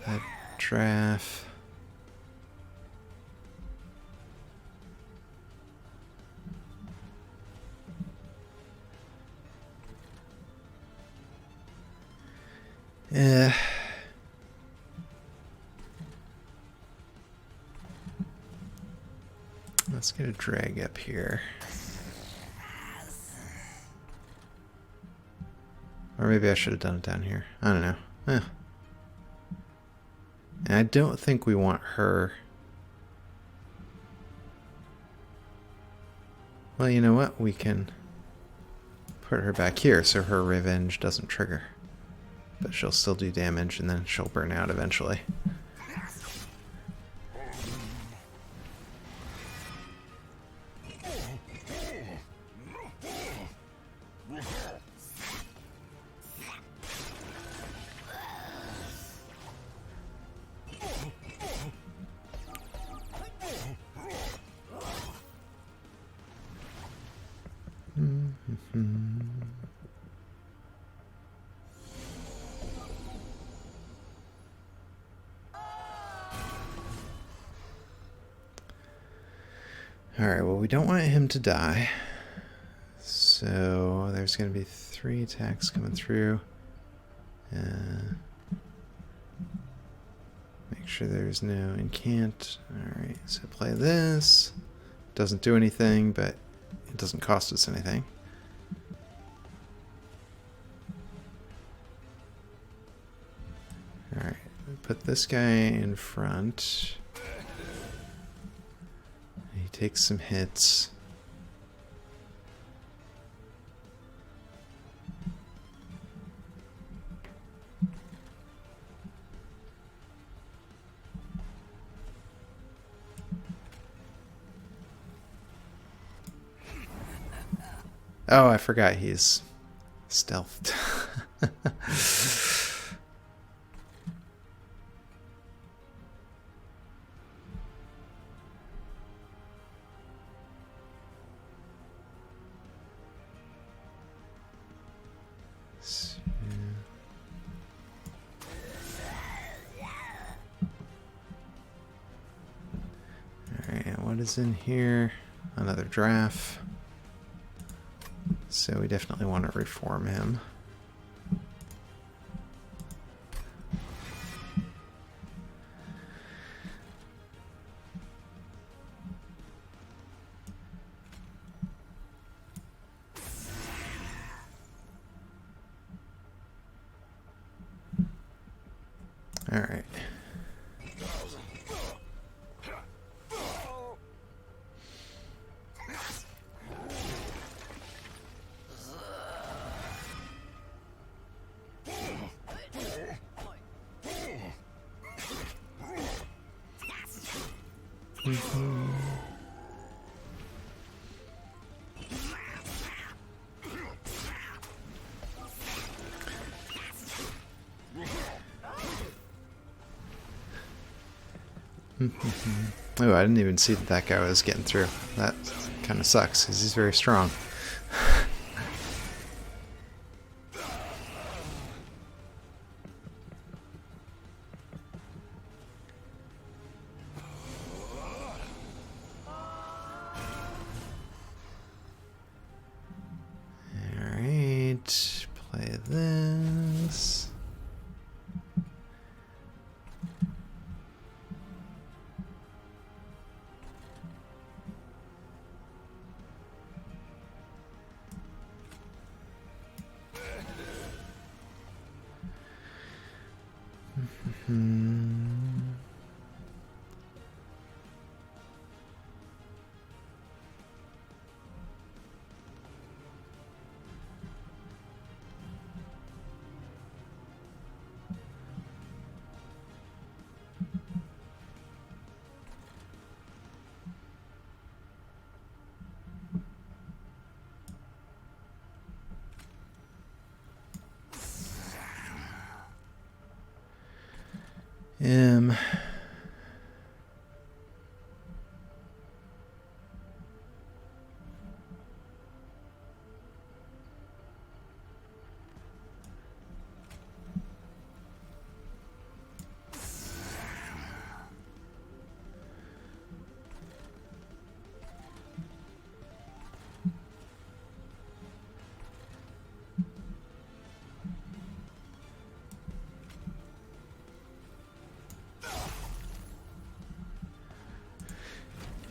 that draft. Let's get a drag up here. Or maybe I should have done it down here. I don't know. And I don't think we want her. Well, you know what? We can put her back here so her revenge doesn't trigger. But she'll still do damage and then she'll burn out eventually. Alright, well, we don't want him to die. So there's going to be 3 attacks coming through. Make sure there's no incant. Alright, so play this. Doesn't do anything, but it doesn't cost us anything. put this guy in front. He takes some hits. Oh, I forgot he's stealthed. Alright, what is in here? Another draft. So we definitely want to reform him. All right. Oh, I didn't even see that that guy was getting through. That kind of sucks, because he's very strong. Alright, play this. Um,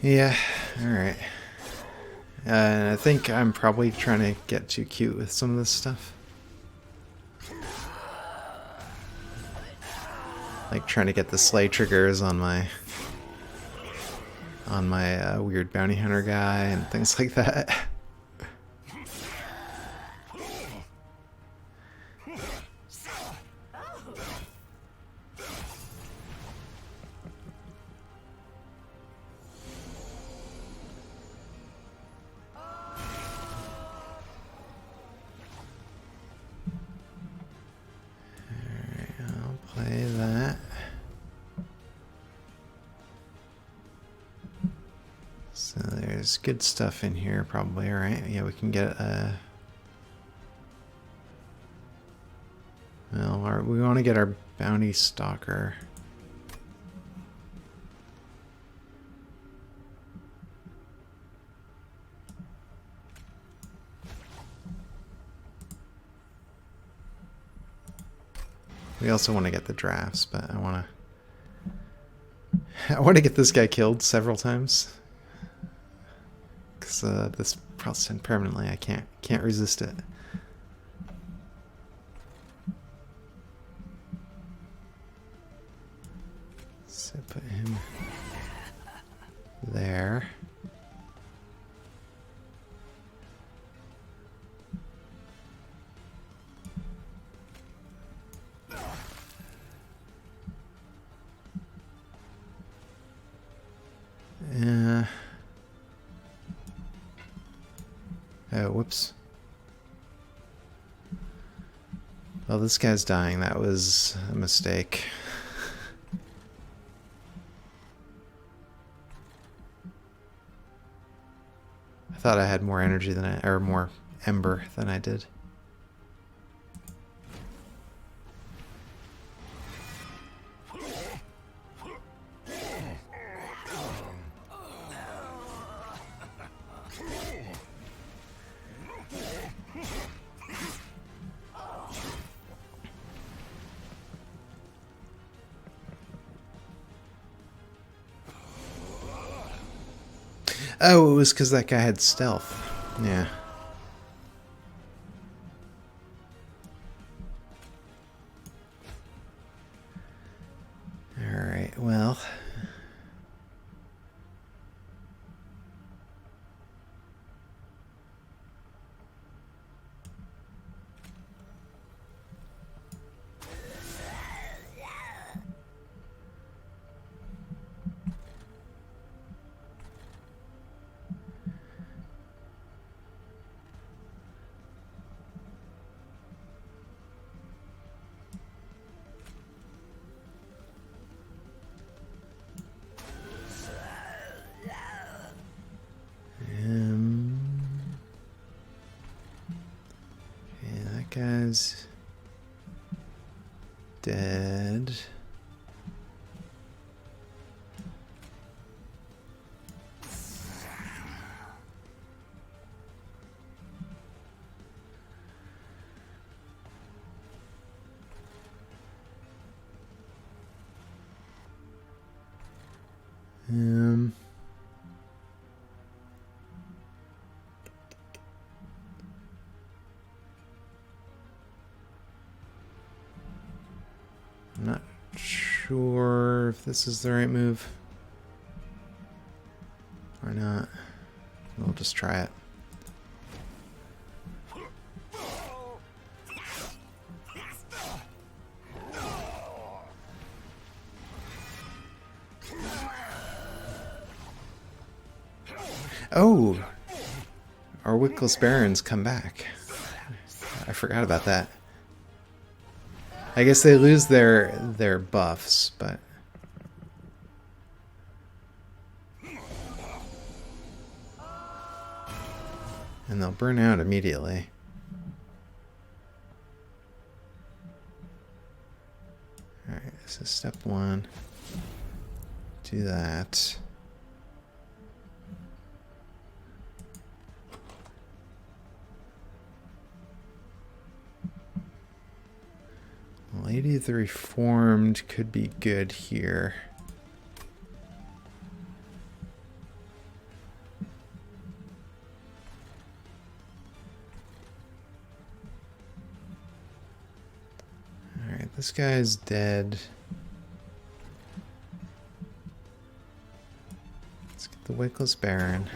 yeah, alright. I think I'm probably trying to get too cute with some of this stuff. Like trying to get the slay triggers on my weird bounty hunter guy and things like that. Play that. So there's good stuff in here probably, right? Yeah, we can get a... Well, we want to get our bounty stalker. We also want to get the drafts, but I want to get this guy killed several times. Because this process permanently, I can't resist it. So put him there. Oh, whoops. Well, this guy's dying. That was a mistake. I thought I had more energy than or more ember than I did. Oh, it was because that guy had stealth. Yeah. Alright, well. Guy's dead. I'm not sure if this is the right move or not. We'll just try it. Oh! Our Wickless Barons come back. I forgot about that. I guess they lose their buffs, but... And they'll burn out immediately. Alright, this is step one. Do that. Lady of the Reformed could be good here. Alright, this guy's dead. Let's get the Wickless Baron.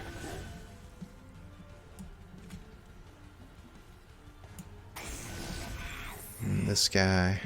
And this guy.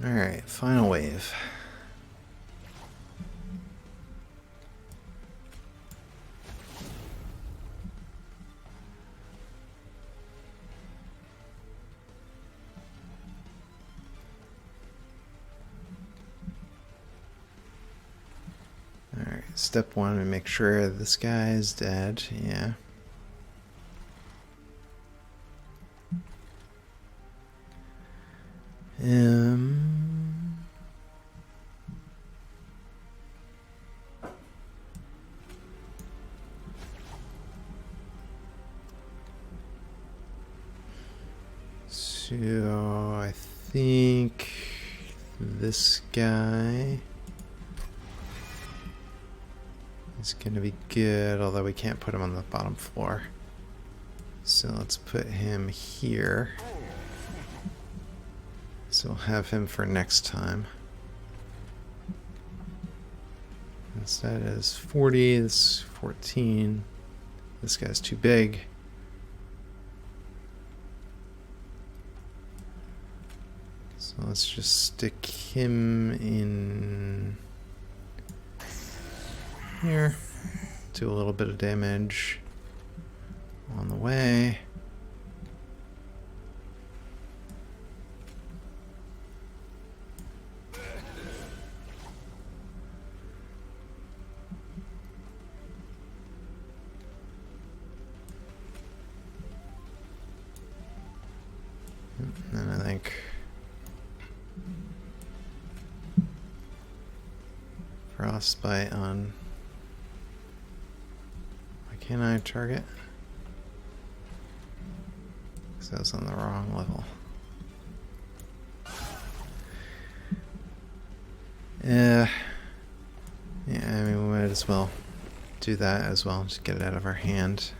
Alright, final wave. Alright, step one, and make sure this guy is dead. Yeah. So I think this guy is going to be good, although we can't put him on the bottom floor. So let's put him here. So we'll have him for next time. Instead is 40, this is 14. This guy's too big. So let's just stick him in here. Do a little bit of damage on the way. And I think frostbite on. Why can't I target? Because I was on the wrong level. Yeah, I mean, we might as well do that as well. Just get it out of our hand.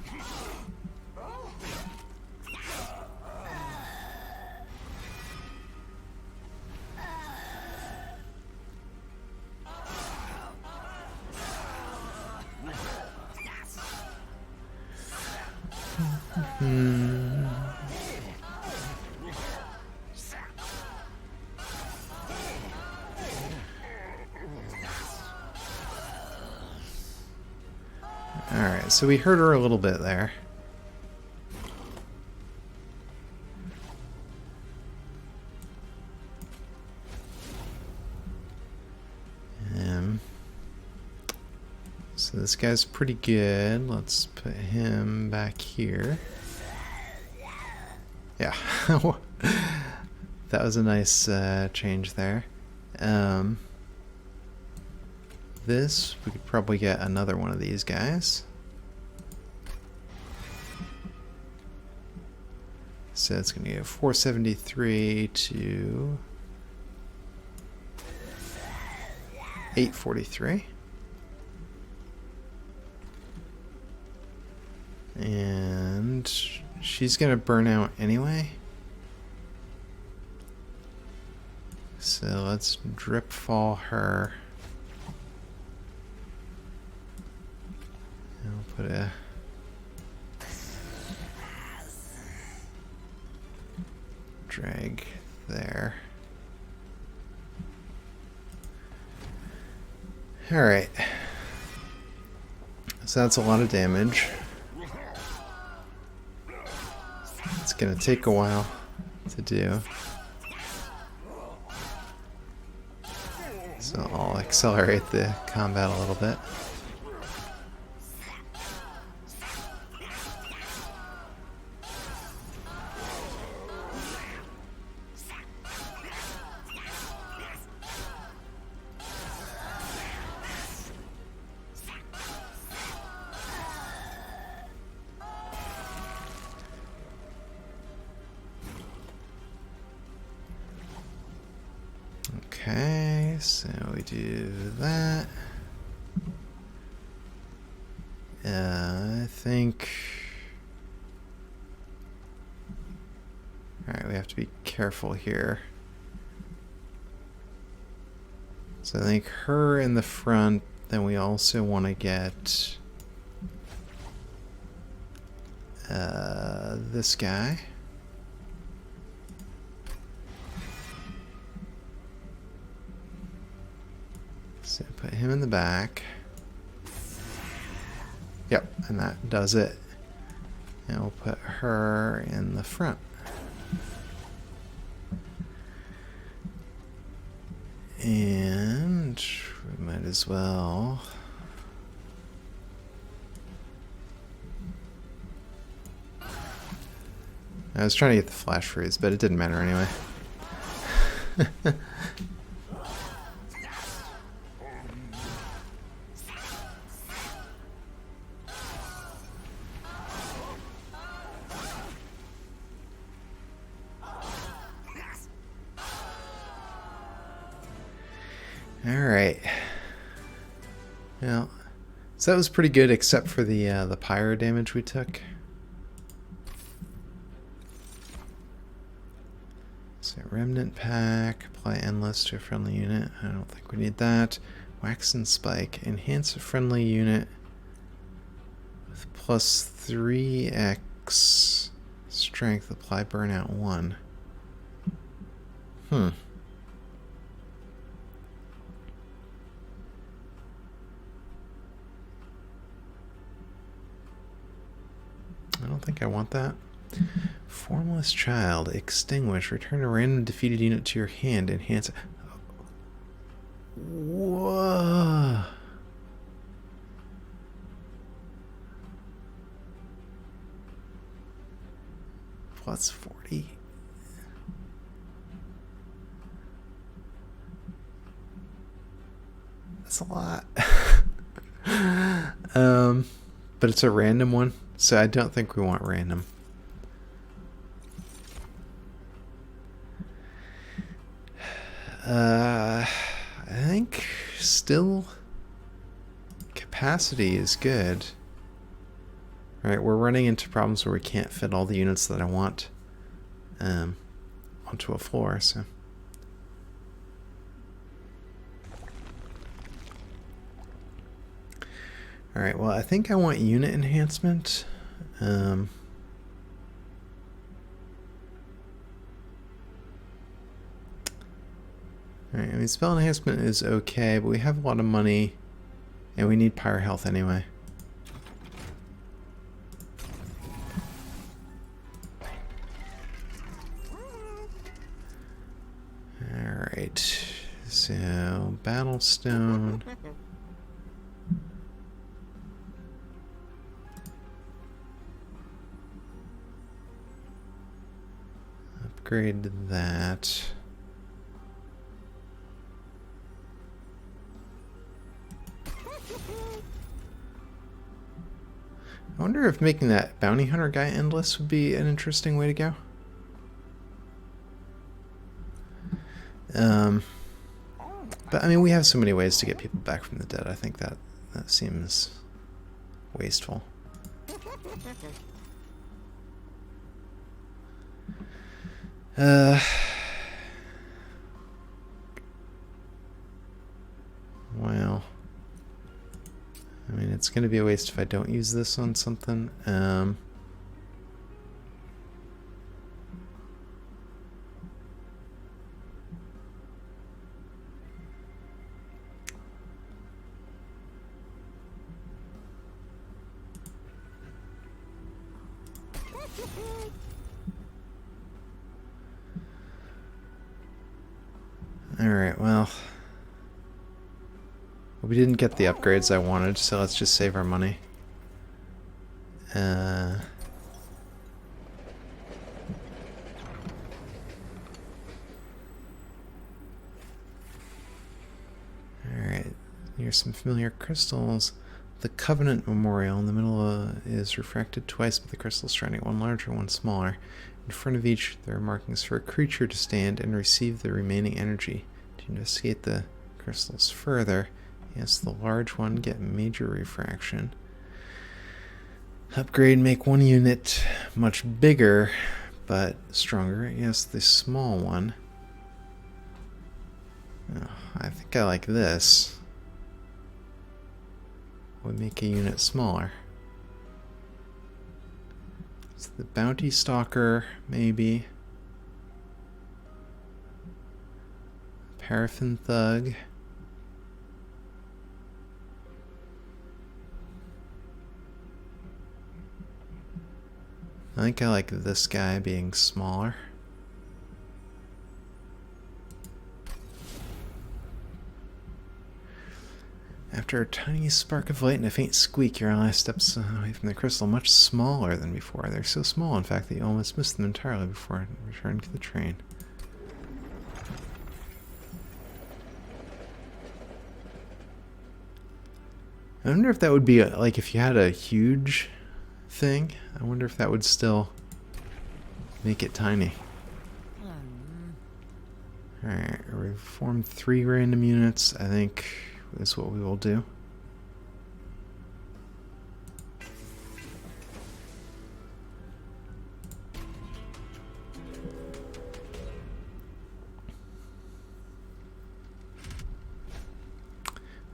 Alright, so we hurt her a little bit there. So this guy's pretty good. Let's put him back here. Yeah. That was a nice change there. This, we could probably get another one of these guys. So it's going to go 473 to 843. And she's going to burn out anyway. So let's drip fall her. And we'll put a drag there. Alright. So that's a lot of damage. It's gonna take a while to do. So I'll accelerate the combat a little bit. Okay, so we do that. I think... Alright, we have to be careful here. So I think her in the front, then we also want to get this guy. him in the back. Yep, and that does it. And we'll put her in the front. And we might as well... I was trying to get the flash freeze, but it didn't matter anyway. Alright. Well, so that was pretty good except for the pyro damage we took. So remnant pack, apply endless to a friendly unit. I don't think we need that. Wax and spike. Enhance a friendly unit with plus 3x strength. Apply burnout 1. I don't think I want that. Formless child. Extinguish. Return a random defeated unit to your hand. Enhance. Whoa. Plus 40. That's a lot. But it's a random one, so I don't think we want random. I think still capacity is good. Alright, we're running into problems where we can't fit all the units that I want onto a floor, so. Alright, well I think I want unit enhancement. Alright, I mean, spell enhancement is okay, but we have a lot of money, and we need pyro health anyway. Alright, so Battlestone. Upgrade that. I wonder if making that bounty hunter guy endless would be an interesting way to go. But I mean, we have so many ways to get people back from the dead. I think that seems wasteful. Well, I mean, it's going to be a waste if I don't use this on something. Alright, well, we didn't get the upgrades I wanted, so let's just save our money. Alright, here's some familiar crystals. The Covenant Memorial in the middle is refracted twice, but the crystals trying to get one larger, one smaller. In front of each, there are markings for a creature to stand and receive the remaining energy. To investigate the crystals further, yes, the large one get major refraction. Upgrade, make one unit much bigger, but stronger. Yes, the small one. Oh, I think I like this. Would make a unit smaller. It's the Bounty Stalker, maybe. Paraffin Thug. think I like this guy being smaller. After a tiny spark of light and a faint squeak, your ally steps away from the crystal, much smaller than before. They're so small, in fact, that you almost missed them entirely before returning to the train. I wonder if that would be, like, if you had a huge thing, I wonder if that would still make it tiny. Alright, we've formed 3 random units, I think is what we will do.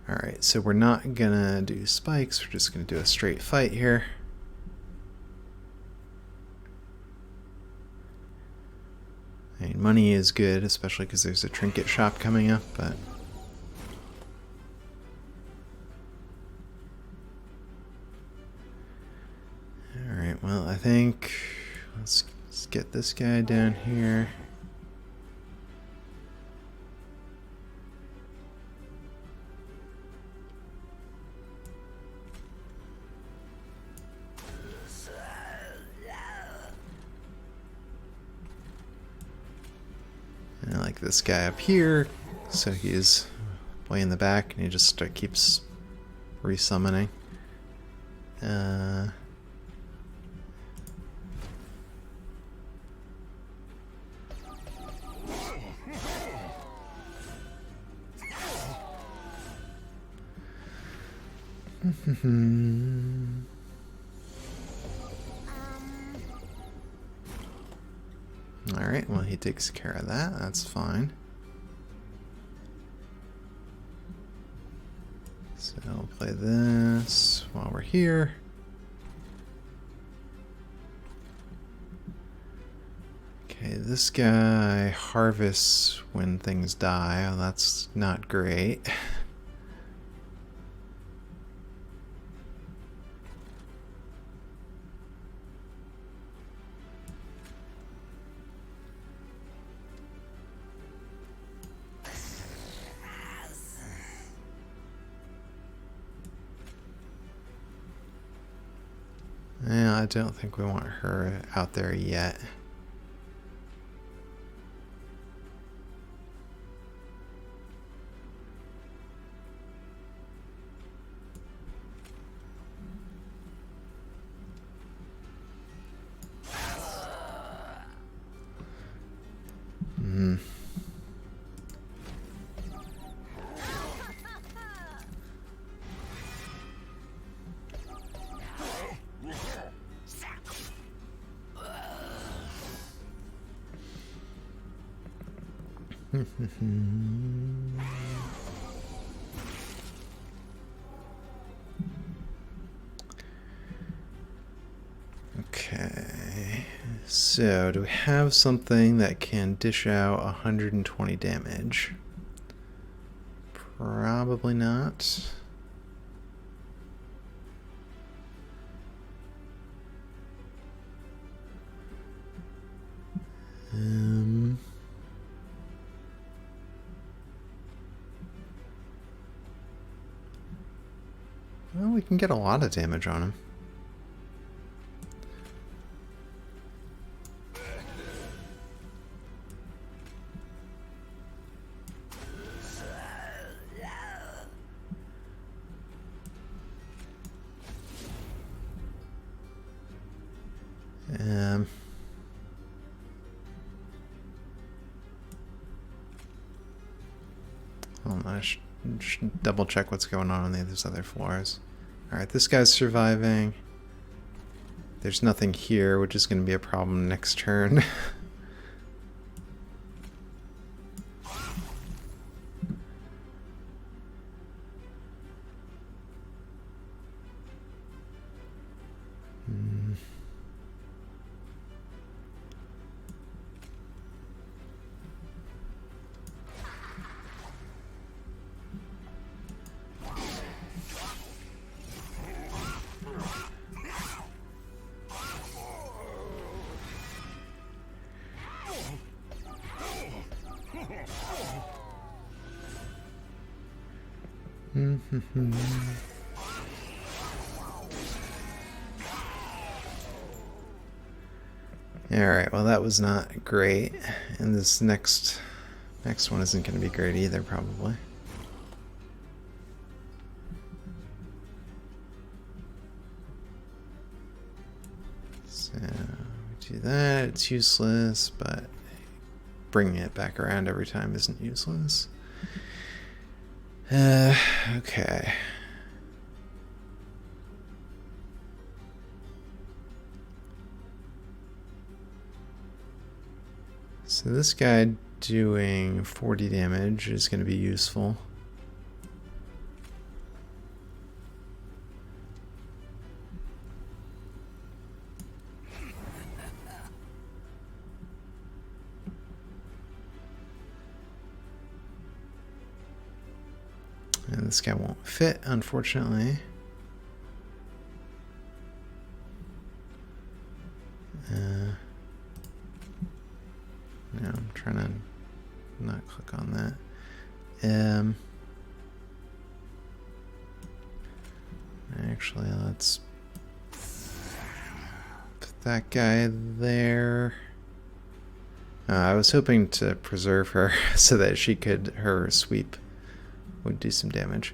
Alright, so we're not gonna do spikes, we're just gonna do a straight fight here. I mean, money is good, especially because there's a trinket shop coming up, but... Alright, well, I think... Let's get this guy down here. And I like this guy up here, so he's way in the back, and he just keeps resummoning. Alright, well, he takes care of that. That's fine. So I'll play this while we're here. Okay, this guy harvests when things die. Oh, that's not great. Yeah, I don't think we want her out there yet. Okay, so do we have something that can dish out 120 damage? Probably not. Well, we can get a lot of damage on him. Hold on, I should double check what's going on these other floors. Alright, this guy's surviving. There's nothing here, which is going to be a problem next turn. Alright, well that was not great. And this next one isn't going to be great either, probably. So, we do that. It's useless, but bringing it back around every time isn't useless. Okay. So this guy doing 40 damage is going to be useful. And this guy won't fit, unfortunately. No, I'm trying to not click on that. Actually, let's put that guy there. I was hoping to preserve her so that she could, her sweep would do some damage.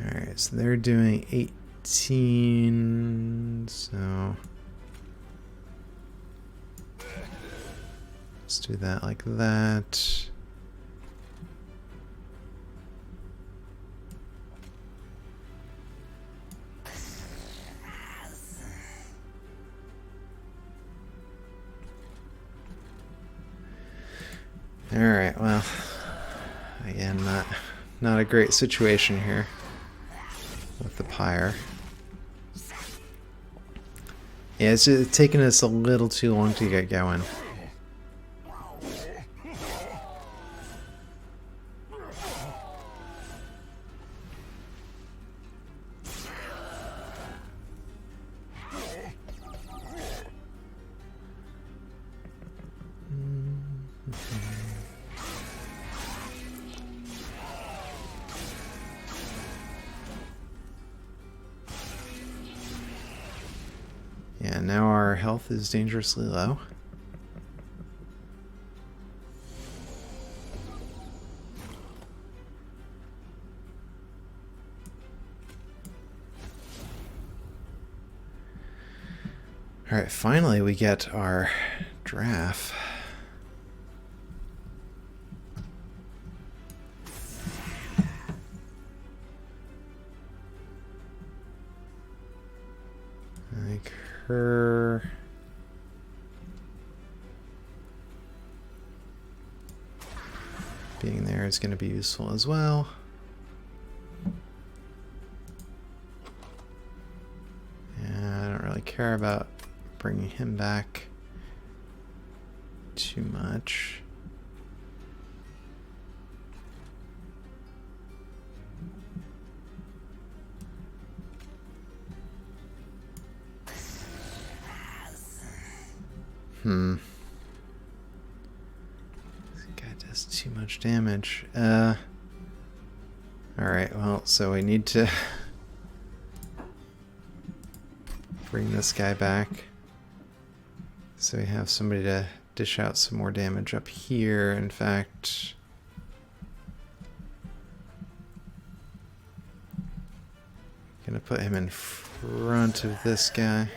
Alright, so they're doing 18, so let's do that like that. Alright, well, again, not a great situation here with the pyre. Yeah, it's taken us a little too long to get going. Yeah, now our health is dangerously low. Alright, finally we get our giraffe. Like her. Being there is going to be useful as well. Yeah, I don't really care about bringing him back too much. This guy does too much damage. Alright, well, so we need to bring this guy back so we have somebody to dish out some more damage up here. In fact, I'm gonna put him in front of this guy.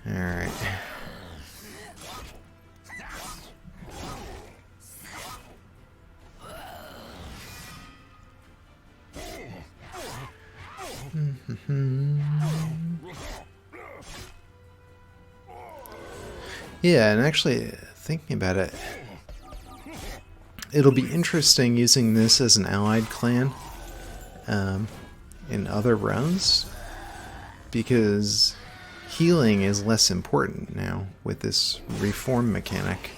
Alright. Yeah, and actually, thinking about it, it'll be interesting using this as an allied clan. in other runs, because healing is less important now with this reform mechanic.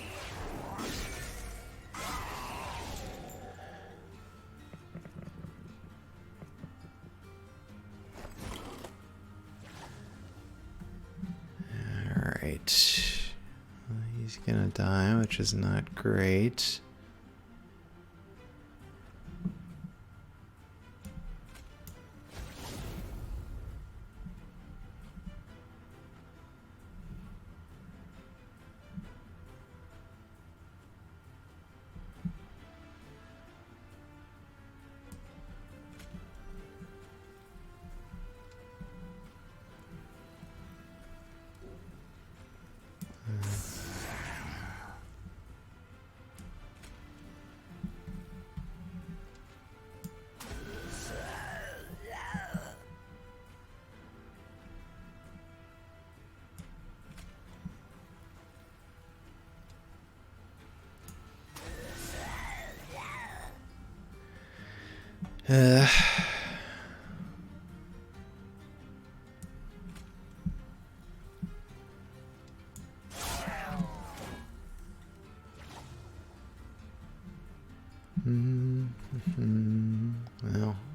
Alright. He's gonna die, which is not great.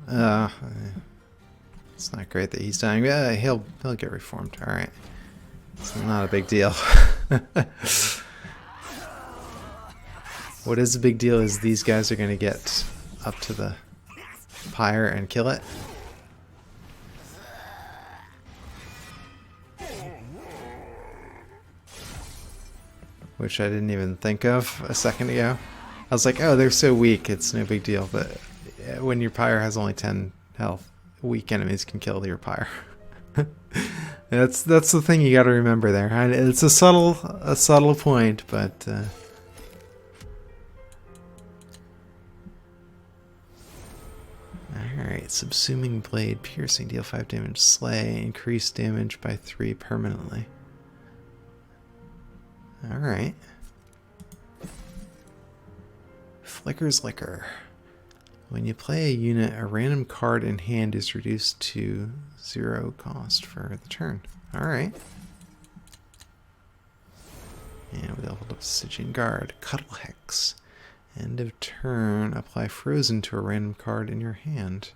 Well, it's not great that he's dying. He'll get reformed. All right, it's not a big deal. What is a big deal is these guys are going to get up to the pyre and kill it. Which I didn't even think of a second ago. I was like, oh, they're so weak, it's no big deal. But when your pyre has only 10 health, weak enemies can kill your pyre. That's the thing you got to remember there. It's a subtle point, but alright, subsuming blade, piercing, deal 5 damage, slay, increase damage by 3 permanently. Alright. Flicker's Liquor. When you play a unit, a random card in hand is reduced to 0 cost for the turn. Alright. And we leveled up Stygian Guard. Cuddle Hex. End of turn, apply Frozen to a random card in your hand.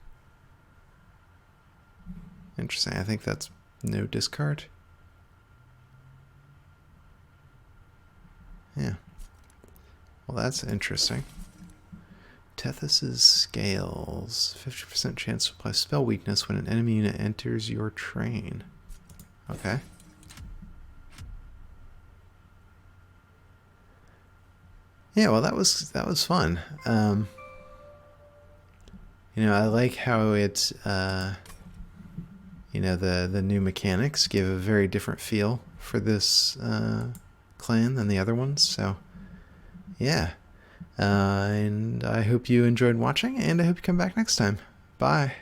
Interesting. I think that's no discard. Yeah. Well, that's interesting. Tethys' Scales. 50% chance to apply spell weakness when an enemy unit enters your train. Okay. Yeah, well, that was fun. You know, I like how it, you know, the new mechanics give a very different feel for this clan than the other ones. So, yeah. And I hope you enjoyed watching, and I hope you come back next time. Bye.